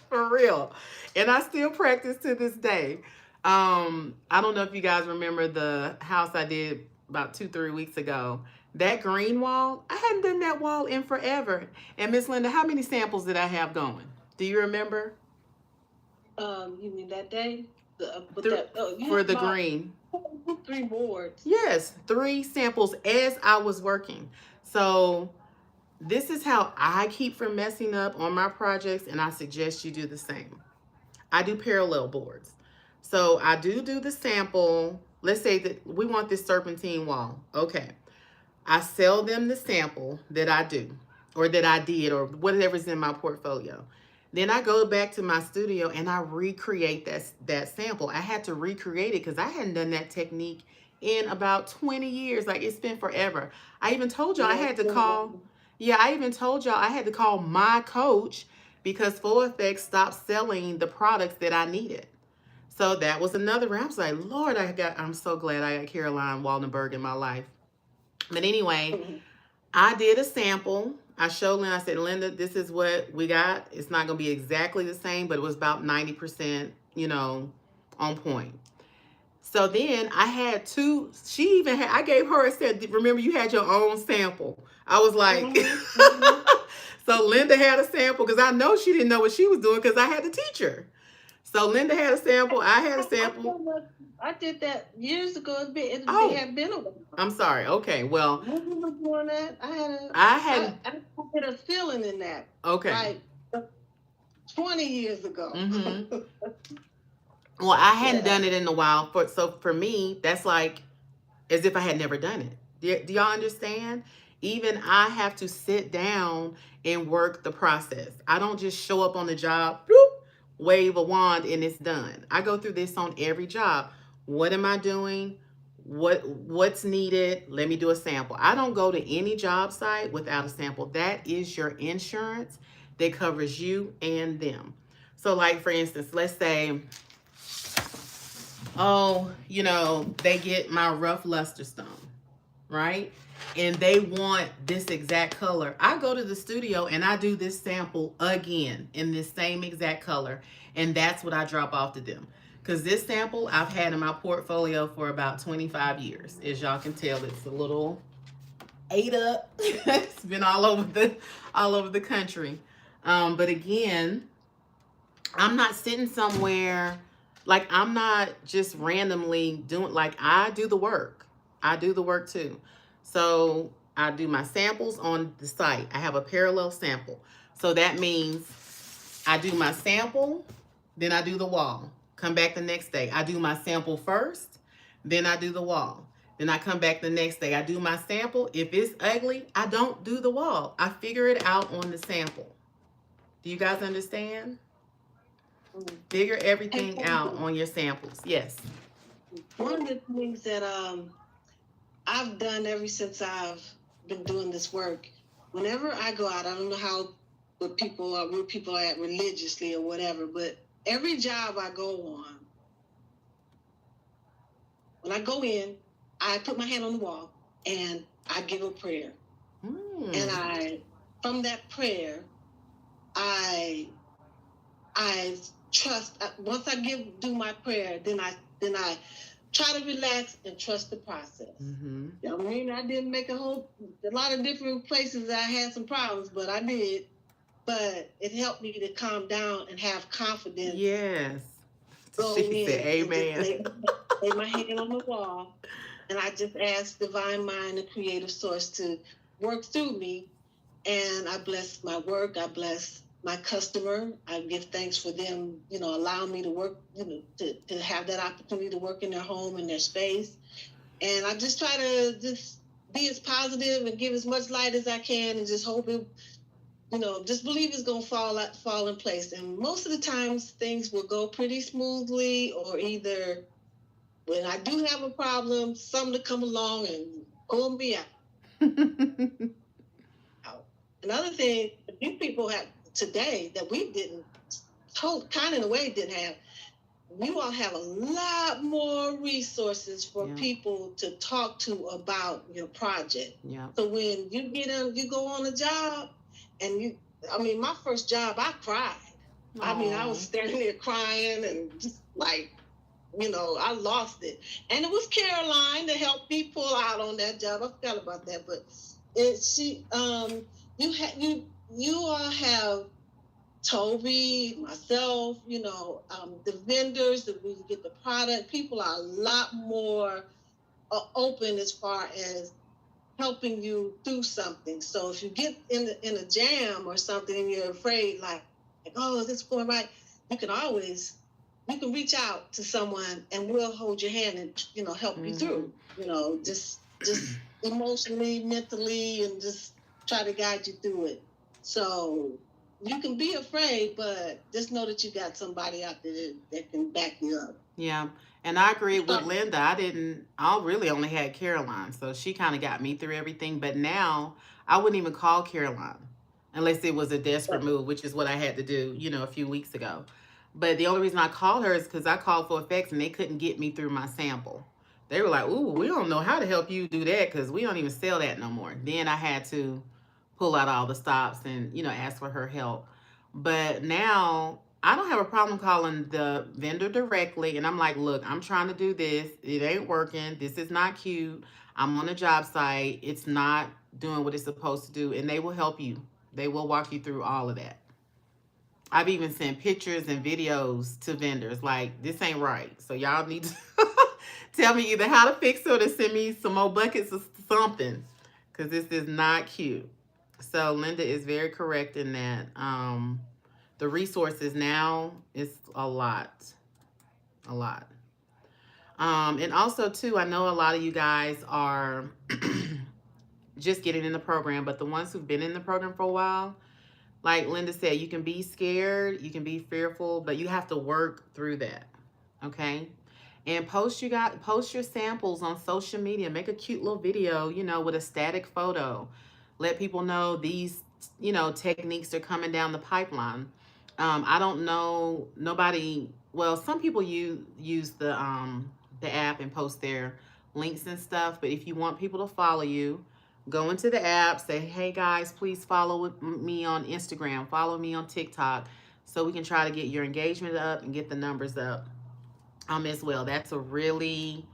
for real. And I still practice to this day. I don't know if you guys remember the house I did about 2-3 weeks ago. That green wall, I hadn't done that wall in forever. And Miss Linda, how many samples did I have going? Do you remember? You mean that day? For the green. 3 boards. Yes, 3 samples as I was working. So this is how I keep from messing up on my projects, and I suggest you do the same. I do parallel boards. So I do the sample. Let's say that we want this serpentine wall. Okay. I sell them the sample that I do, or that I did, or whatever's in my portfolio. Then I go back to my studio and I recreate that sample. I had to recreate it because I hadn't done that technique in about 20 years. Like, it's been forever. I even told y'all I had to call. Yeah, I even told y'all I had to call my coach because Full Effects stopped selling the products that I needed. So that was another round. I was like, Lord, I'm so glad I got Caroline Waldenberg in my life. But anyway, I did a sample. I showed Linda, I said, Linda, this is what we got. It's not going to be exactly the same, but it was about 90%, on point. So then I had two, she even had, I gave her, I said, remember you had your own sample. I was like, so Linda had a sample because I know she didn't know what she was doing because I had to teach her. So Linda had a sample, I had a sample. I did that years ago. It had been a while. I'm sorry. Okay, well. When we were doing that, I had a feeling in that. Okay. Like 20 years ago. Mm-hmm. Well, I hadn't done it in a while. So for me, that's like as if I had never done it. Do y'all understand? Even I have to sit down and work the process. I don't just show up on the job, bloop, wave a wand, and it's done. I go through this on every job. What am I doing? What's needed? Let me do a sample. I don't go to any job site without a sample. That is your insurance that covers you and them. So like for instance, let's say, they get my rough luster stone, right? And they want this exact color. I go to the studio and I do this sample again in this same exact color. And that's what I drop off to them. Because this sample I've had in my portfolio for about 25 years. As y'all can tell, it's a little ate up. It's been all over the country. But again, I'm not sitting somewhere, like I'm not just randomly doing, like I do the work. I do the work too. So I do my samples on the site. I have a parallel sample. So that means I do my sample, then I do the wall. Come back the next day. I do my sample first, then I do the wall. Then I come back the next day. I do my sample. If it's ugly, I don't do the wall. I figure it out on the sample. Do you guys understand? Figure everything out on your samples. Yes. One of the things that I've done ever since I've been doing this work, whenever I go out, I don't know where people are at religiously or whatever, but every job I go on, when I go in, I put my hand on the wall and I give a prayer. And from that prayer, I trust. Once I do my prayer, then I try to relax and trust the process. Mm-hmm. You know what I mean? I didn't make a lot of different places I had some problems, but I did. But it helped me to calm down and have confidence. Yes. She said, amen. Lay my hand on the wall, and I just ask Divine Mind and Creative Source to work through me. And I bless my work. I bless my customer. I give thanks for them, allowing me to work, to have that opportunity to work in their home and their space. And I just try to just be as positive and give as much light as I can, and just hope it, just believe it's going to fall in place. And most of the times things will go pretty smoothly, or either when I do have a problem, something to come along and pull me out. Another thing these people have today that we didn't, kind of in a way didn't have, you all have a lot more resources for people to talk to about your project. Yeah. So when you go on a job, and my first job, I cried. Aww. I was standing there crying and just like, I lost it. And it was Caroline to help me pull out on that job. I forgot about that, but you all have Toby, myself, the vendors that we get the product. People are a lot more open as far as helping you through something. So if you get in a jam or something and you're afraid, like oh, is this going right? You can reach out to someone and we'll hold your hand and help you through. Just emotionally, mentally, and just try to guide you through it. So you can be afraid, but just know that you got somebody out there that can back you up. Yeah. And I agree with Linda. I really only had Caroline. So she kind of got me through everything. But now I wouldn't even call Caroline unless it was a desperate move, which is what I had to do, a few weeks ago. But the only reason I called her is because I called for effects and they couldn't get me through my sample. They were like, ooh, we don't know how to help you do that because we don't even sell that no more. Then I had to pull out all the stops and, ask for her help. But now I don't have a problem calling the vendor directly. And I'm like, look, I'm trying to do this. It ain't working. This is not cute. I'm on a job site. It's not doing what it's supposed to do. And they will help you. They will walk you through all of that. I've even sent pictures and videos to vendors like, this ain't right. So y'all need to tell me either how to fix it or to send me some more buckets or something, because this is not cute. So Linda is very correct in that. The resources now is a lot. A lot. And also, too, I know a lot of you guys are just getting in the program, but the ones who've been in the program for a while, like Linda said, you can be scared, you can be fearful, but you have to work through that. Okay? And post your samples on social media. Make a cute little video, with a static photo. Let people know these, techniques are coming down the pipeline. I don't know nobody. Well, some people use the app and post their links and stuff. But if you want people to follow you, go into the app. Say, hey guys, please follow me on Instagram. Follow me on TikTok, so we can try to get your engagement up and get the numbers up. As well. That's a really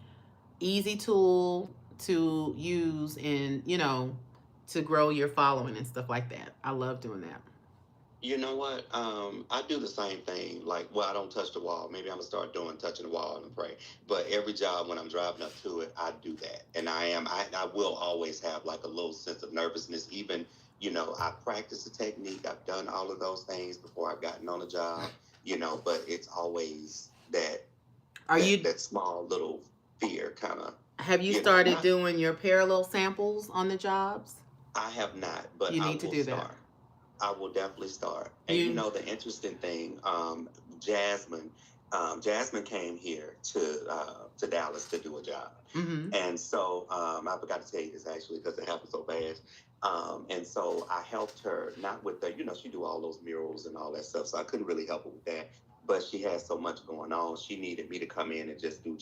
easy tool to use and, to grow your following and stuff like that. I love doing that. You know what? I do the same thing. Like, well, I don't touch the wall. Maybe I'm gonna start touching the wall and pray. But every job when I'm driving up to it, I do that. And I will always have like a little sense of nervousness. Even, I practice the technique. I've done all of those things before I've gotten on a job, but it's always that that small little fear kind of. Have you started doing your parallel samples on the jobs? I have not, but you need to do start. That. I will definitely start. And the interesting thing, Jasmine came here to Dallas to do a job. Mm-hmm. And so I forgot to tell you this actually because it happened so fast. And so I helped her, not with the, she do all those murals and all that stuff. So I couldn't really help her with that. But she has so much going on. She needed me to come in and just do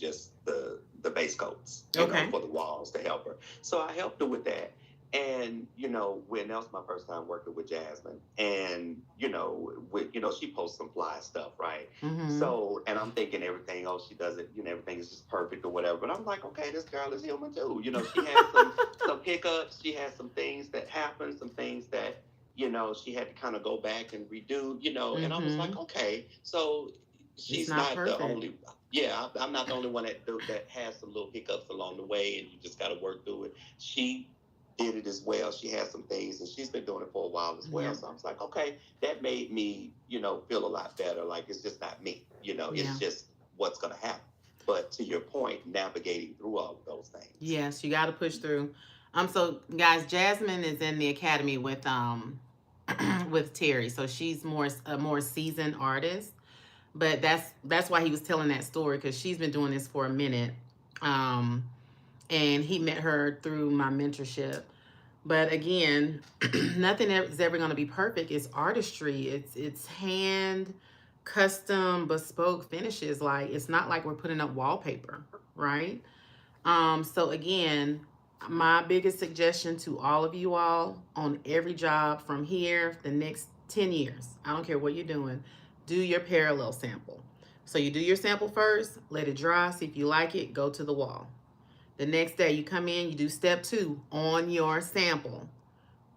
the base coats, for the walls to help her. So I helped her with that. And, when that was my first time working with Jasmine, and, she posts some fly stuff, right? Mm-hmm. So, and I'm thinking everything, she does it, everything is just perfect or whatever. But I'm like, okay, this girl is human too. She has some hiccups. She has some things that happen, some things that, she had to kind of go back and redo, and I was like, okay, so she's not the only, I'm not the only one that has some little hiccups along the way, and you just got to work through it. She did it as well. She has some things, and she's been doing it for a while as well. Yeah. So I was like, okay, that made me, feel a lot better. Like, it's just not me, it's just what's going to happen. But to your point, navigating through all of those things. Yes, you got to push through. So guys, Jasmine is in the academy with with Terry. So she's a more seasoned artist. But that's why he was telling that story, because she's been doing this for a minute. And he met her through my mentorship. But again, nothing is ever going to be perfect. It's artistry. It's hand, custom, bespoke finishes. Like, it's not like we're putting up wallpaper, right? So again, my biggest suggestion to all of you all on every job from here, the next 10 years, I don't care what you're doing, do your parallel sample. So you do your sample first, let it dry, see if you like it, go to the wall. The next day you come in, you do step 2 on your sample.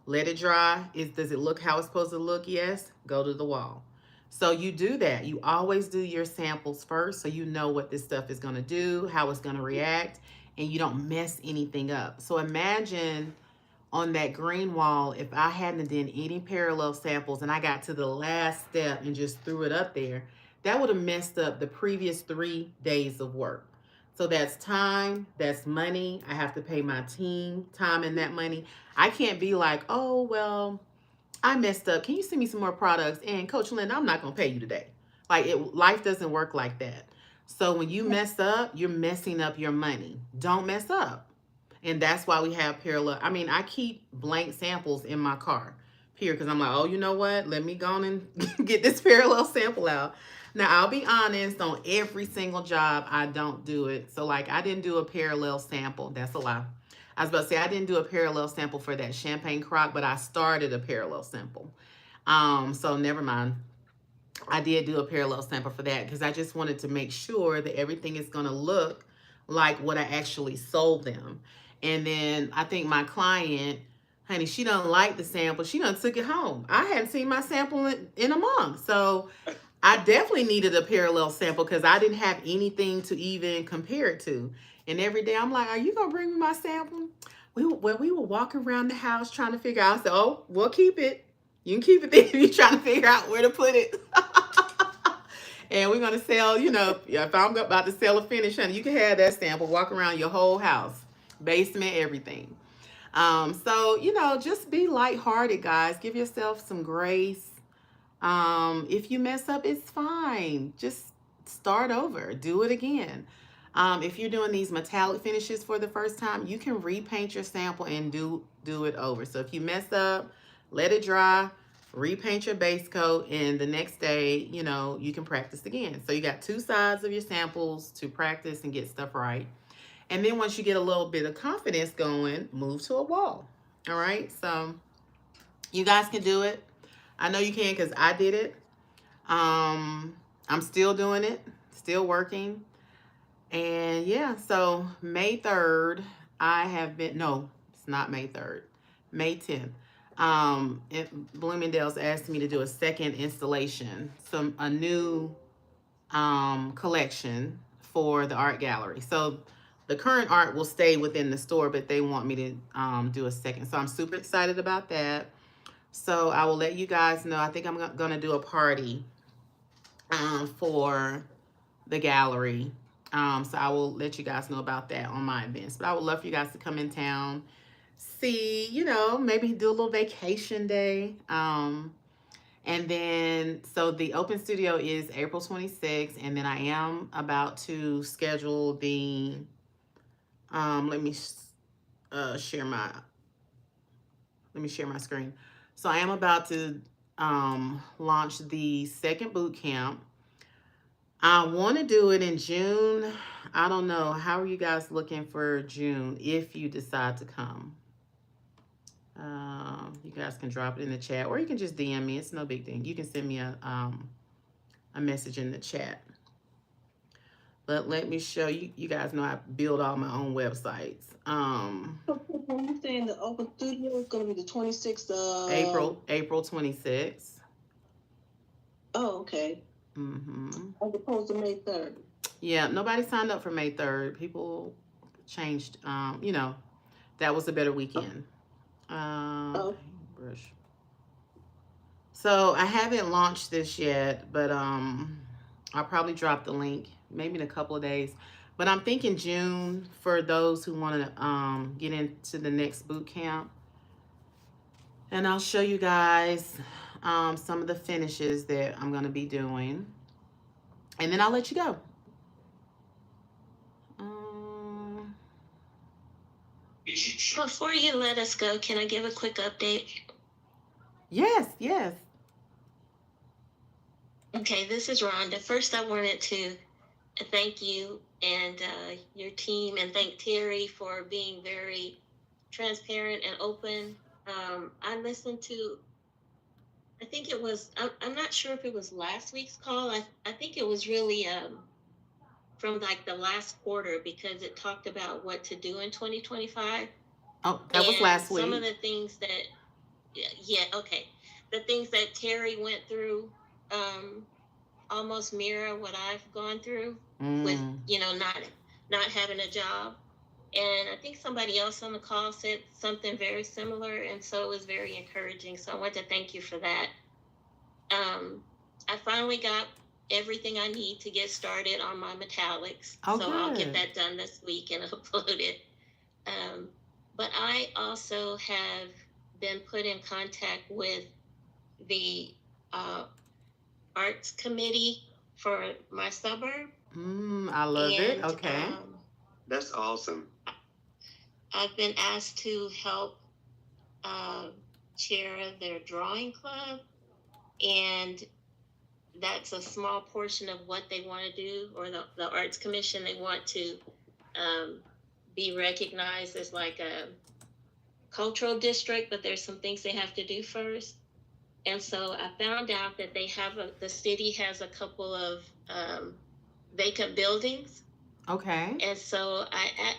Let it dry. Does it look how it's supposed to look? Yes. Go to the wall. So you do that. You always do your samples first, so you know what this stuff is going to do, how it's going to react, and you don't mess anything up. So imagine on that green wall, if I hadn't done any parallel samples and I got to the last step and just threw it up there, that would have messed up the previous 3 days of work. So that's time, that's money. I have to pay my team time and that money. I can't be like, oh, well, I messed up. Can you send me some more products? And Coach Linda, I'm not going to pay you today. Life doesn't work like that. So when you mess up, you're messing up your money. Don't mess up. And that's why we have parallel. I mean, I keep blank samples in my car. here because I'm like, oh, you know what? Let me go on and get this parallel sample out. Now, I'll be honest, on every single job, I don't do it. So, like, I didn't do a parallel sample. That's a lie. I was about to say I didn't do a parallel sample for that champagne crock, but I started a parallel sample. So never mind. I did do a parallel sample for that because I just wanted to make sure that everything is going to look like what I actually sold them. And then I think my client, honey, she doesn't like the sample. She done took it home. I hadn't seen my sample in a month. So I definitely needed a parallel sample because I didn't have anything to even compare it to. And every day I'm like, are you going to bring me my sample? We were walking around the house trying to figure out. I said, oh, we'll keep it. You can keep it there if you're trying to figure out where to put it. And we're going to sell, if I'm about to sell a finish, honey, you can have that sample, walk around your whole house, basement, everything. So, just be lighthearted, guys. Give yourself some grace. If you mess up, it's fine. Just start over. Do it again. If you're doing these metallic finishes for the first time, you can repaint your sample and do it over. So if you mess up, let it dry, repaint your base coat, and the next day, you can practice again. So you got two sides of your samples to practice and get stuff right. And then once you get a little bit of confidence going, move to a wall. All right. So you guys can do it. I know you can because I did it. I'm still doing it, still working. And yeah, so May 3rd, it's not May 3rd, May 10th. Bloomingdale's asked me to do a second installation, a new collection for the art gallery. So the current art will stay within the store, but they want me to do a second. So I'm super excited about that. So I will let you guys know. I think I'm going to do a party for the gallery. So I will let you guys know about that on my events. But I would love for you guys to come in town, see, maybe do a little vacation day. And then, so the open studio is April 26th. And then I am about to schedule the, let me share my screen. So I am about to launch the second boot camp. I want to do it in June. I don't know. How are you guys looking for June if you decide to come? You guys can drop it in the chat, or you can just DM me. It's no big thing. You can send me a message in the chat. But let me show you. You guys know I build all my own websites. You saying the open studio is going to be the 26th of April 26th. Oh, okay. As opposed to May 3rd. Yeah, nobody signed up for May 3rd. People changed. That was a better weekend. Brush. So I haven't launched this yet, but I'll probably drop the link maybe in a couple of days. But I'm thinking June for those who want to get into the next boot camp. And I'll show you guys some of the finishes that I'm going to be doing. And then I'll let you go. Before you let us go, can I give a quick update? Yes. Okay, this is Rhonda. First, I wanted to thank you and your team, and thank Terry for being very transparent and open. I listened to, I think it was, I'm not sure if it was last week's call. I think it was really from like the last quarter, because it talked about what to do in 2025. Oh, that was last week. Some of the things that, okay. The things that Terry went through almost mirror what I've gone through with, not having a job. And I think somebody else on the call said something very similar. And so it was very encouraging. So I want to thank you for that. I finally got everything I need to get started on my metallics. Oh, so good. I'll get that done this week and upload it. But I also have been put in contact with the arts committee for my suburb. I love it. Okay. That's awesome. I've been asked to help chair their drawing club, and that's a small portion of what they want to do, or the Arts Commission, they want to be recognized as like a cultural district, but there's some things they have to do first. And so I found out that the city has a couple of vacant buildings. Okay. And so I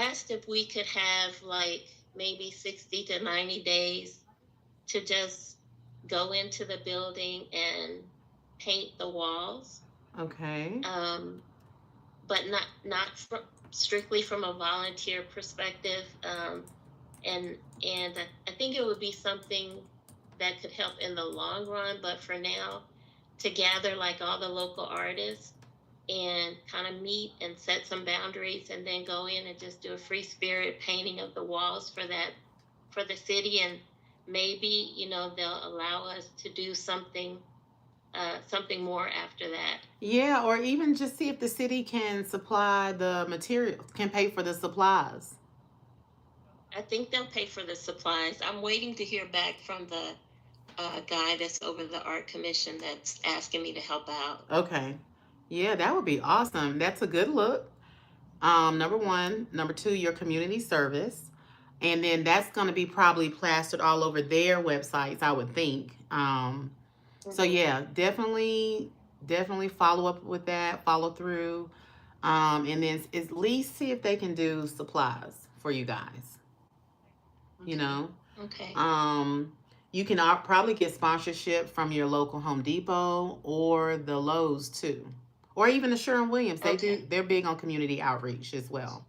asked if we could have like maybe 60 to 90 days to just go into the building and paint the walls. Okay. But not strictly from a volunteer perspective. And I think it would be something that could help in the long run. But for now, to gather like all the local artists and kind of meet and set some boundaries, and then go in and just do a free spirit painting of the walls for the city. And maybe, they'll allow us to do something more after that. Yeah, or even just see if the city can supply the materials, can pay for the supplies. I think they'll pay for the supplies. I'm waiting to hear back from the guy that's over the art commission that's asking me to help out. Okay. Yeah, that would be awesome. That's a good look. Number one. Number two, your community service. And then that's going to be probably plastered all over their websites, I would think. So yeah, definitely follow up with that, follow through. And then at least see if they can do supplies for you guys. You know? Okay. You can probably get sponsorship from your local Home Depot or the Lowe's too. Or even the Sherwin-Williams. They're big on community outreach as well.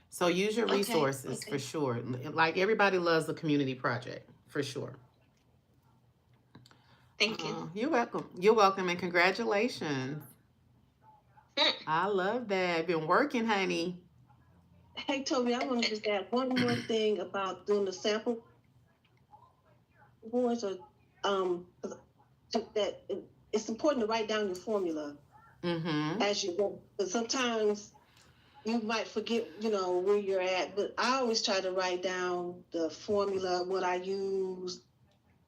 So use your resources for sure. Like everybody loves a community project for sure. Thank you. You're welcome. You're welcome, and congratulations. I love that. I've been working, honey. Hey, Toby, I want to just add one more thing about doing the sample boards. That it's important to write down your formula as you go. Because sometimes you might forget, where you're at. But I always try to write down the formula, what I use,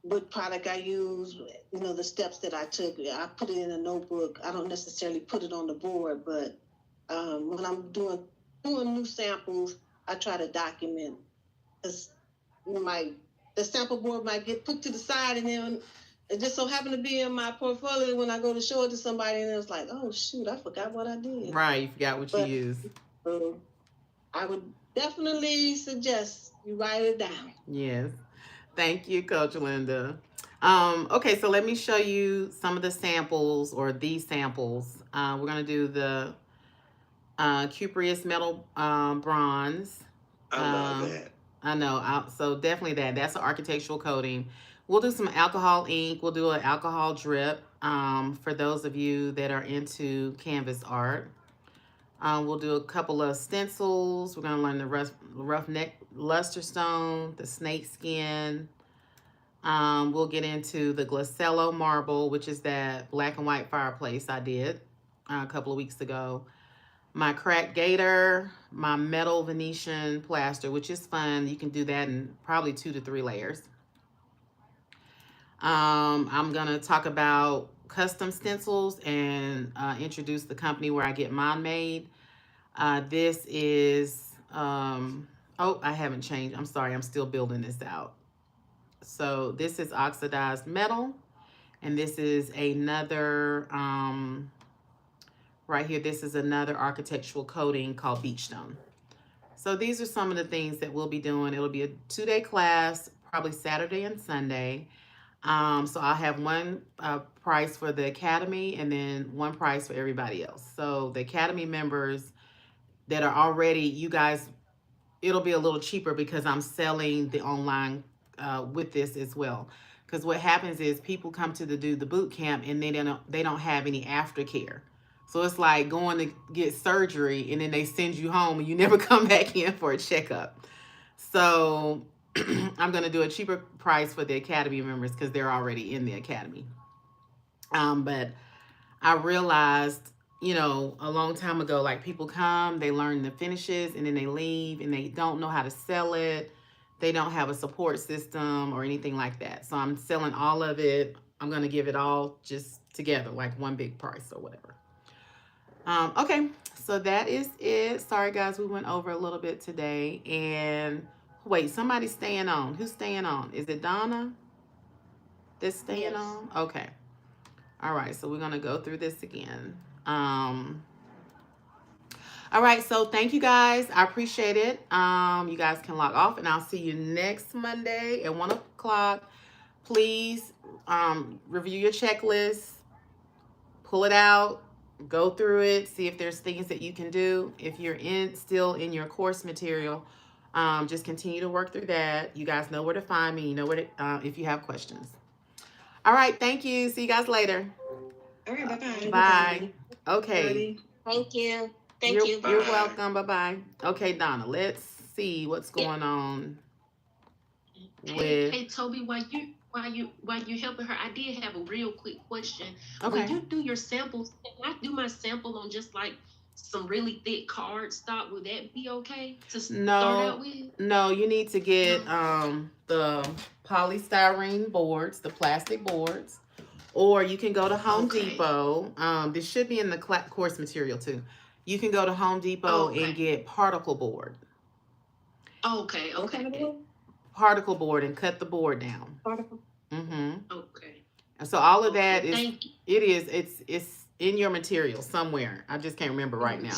what product I use, the steps that I took. I put it in a notebook. I don't necessarily put it on the board, but when I'm doing new samples, I try to document. Because the sample board might get put to the side, and then it just so happened to be in my portfolio when I go to show it to somebody, and it's like, oh shoot, I forgot what I did. Right, you forgot what you used. I would definitely suggest you write it down. Yes. Thank you, Coach Linda. Okay, so let me show you some of the samples, or these samples. We're going to do the cupreous metal bronze. I love that. I know. So definitely that's an architectural coating. We'll do some alcohol ink. We'll do an alcohol drip for those of you that are into canvas art. We'll do a couple of stencils. We're going to learn the roughneck luster stone, the snake skin. We'll get into the glacello marble, which is that black and white fireplace I did a couple of weeks ago. My cracked gator, my metal Venetian plaster, which is fun. You can do that in probably 2 to 3 layers. I'm going to talk about custom stencils and introduce the company where I get mine made. This is, I haven't changed. I'm sorry. I'm still building this out. So this is oxidized metal. And this is another, right here, this is another architectural coating called beach stone. So these are some of the things that we'll be doing. It'll be a 2-day class, probably Saturday and Sunday. So I'll have one price for the Academy and then one price for everybody else. So the Academy members that are already, you guys, it'll be a little cheaper because I'm selling the online with this as well. Because what happens is people come to do the boot camp and they don't have any aftercare. So it's like going to get surgery and then they send you home and you never come back in for a checkup. So I'm going to do a cheaper price for the Academy members because they're already in the Academy. But I realized, a long time ago, like people come, they learn the finishes and then they leave and they don't know how to sell it. they don't have a support system or anything like that. So I'm selling all of it. I'm going to give it all just together, like one big price or whatever. Okay, so that is it. Sorry, guys, we went over a little bit today. And wait, somebody's staying on. Who's staying on? Is it Donna that's staying on? Okay. All right, so we're going to go through this again. All right, so thank you guys. I appreciate it. You guys can log off, and I'll see you next Monday at 1 o'clock. Please review your checklist, pull it out, go through it, see if there's things that you can do. If you're still in your course material, just continue to work through that. You guys know where to find me. You know where to, if you have questions. All right, thank you. See you guys later. All right, bye-bye. Bye. Okay. Thank you. You're welcome. Bye-bye. Okay, Donna, let's see what's going on with... Hey, Toby, while you're helping her, I did have a real quick question. Okay. When you do your samples, can I do my sample on just like some really thick cardstock? Would that be okay to start out with? No, you need to get the polystyrene boards, the plastic boards, or you can go to Home Depot. This should be in the course material too. You can go to Home Depot and get particle board. Okay. Particle board and cut the board down. Particle. Okay. And so all of that is it's in your material somewhere. I just can't remember right now.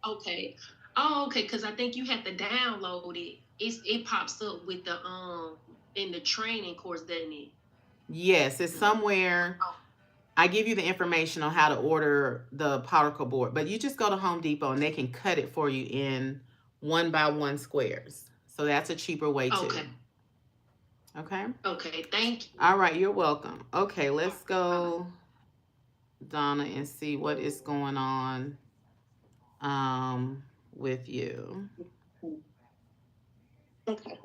Okay. Oh, okay. Because I think you have to download it. It pops up with the in the training course, doesn't it? Yes, it's somewhere. I give you the information on how to order the particle board, but you just go to Home Depot and they can cut it for you in 1x1 squares. So that's a cheaper way too. Okay. Okay. Thank you. All right. You're welcome. Okay. Let's go, Donna, and see what is going on with you. Okay.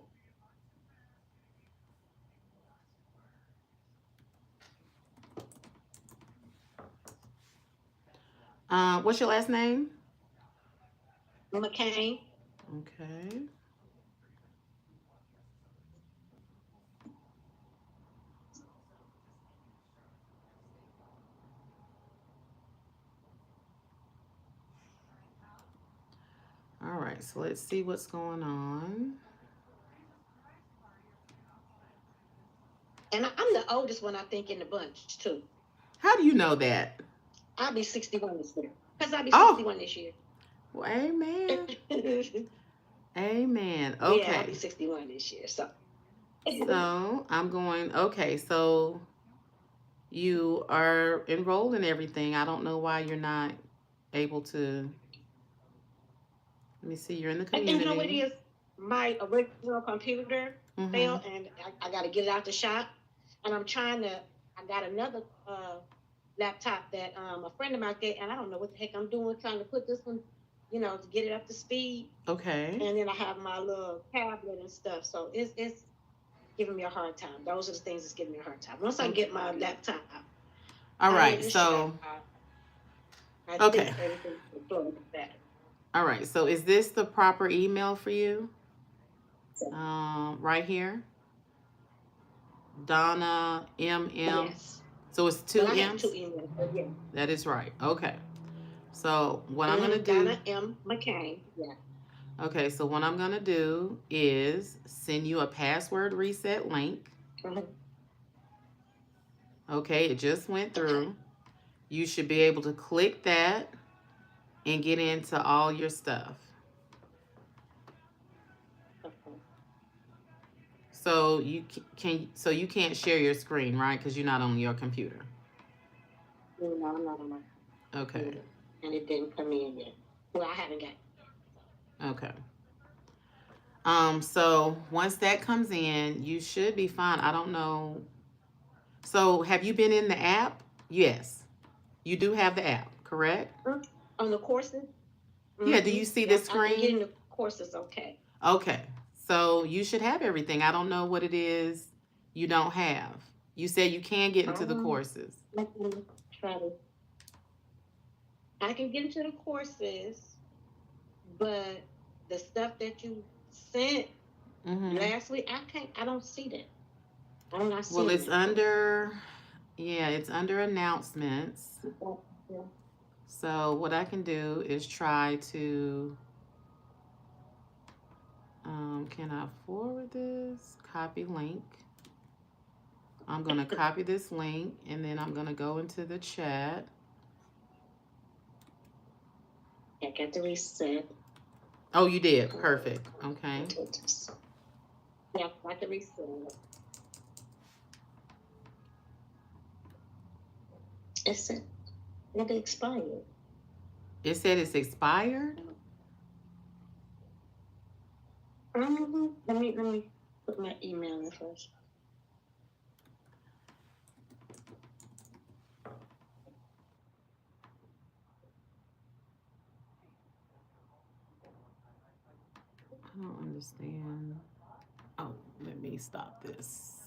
What's your last name? McCain. Okay. All right, so let's see what's going on. And I'm the oldest one, I think, in the bunch, too. How do you know that? I'll be 61 this year. Because I'll be 61 this year. Well, amen. Amen. Okay. Yeah, I'll be 61 this year, so. So, I'm going, okay, so you are enrolled in everything. I don't know why you're not able to. Let me see, you're in the community. And you know what it is? My original computer failed, and I got to get it out the shop. And I'm trying to, I got another laptop that a friend of mine gave, and I don't know what the heck I'm doing, trying to put this one, you know, to get it up to speed. Okay. And then I have my little tablet and stuff. So it's giving me a hard time. Those are the things that's giving me a hard time. Once I get my laptop out. All right, so. I think everything will flow better. All right, so is this the proper email for you? Right here? Donna MM. Yes. So it's two I have M's? 2 emails, but yeah. That is right. Okay. So what I'm going to do. Donna M. McCain. Yeah. Okay, so what I'm going to do is send you a password reset link. Okay, it just went through. You should be able to click that and get into all your stuff. So you can't share your screen, right? Because you're not on your computer. No, I'm not on my computer. Okay. And it didn't come in yet. Well, I haven't got it. Okay. So once that comes in, you should be fine. I don't know. So have you been in the app? Yes. You do have the app, correct? On the courses? Yeah, do you see the screen? I'm getting the courses, okay. Okay. So you should have everything. I don't know what it is you don't have. You said you can get into the courses. Let me try to. I can get into the courses, but the stuff that you sent last week. I don't see that. I'm not seeing Well, it's it. under, yeah, it's under announcements. Yeah. So what I can do is try to, can I forward this? Copy link. I'm going to copy this link and then I'm going to go into the chat. I got to reset. Oh, you did? Perfect. Okay. Yeah, I got to reset. It expired. It said it's expired? Let me put my email in first. I don't understand. Oh, let me stop this.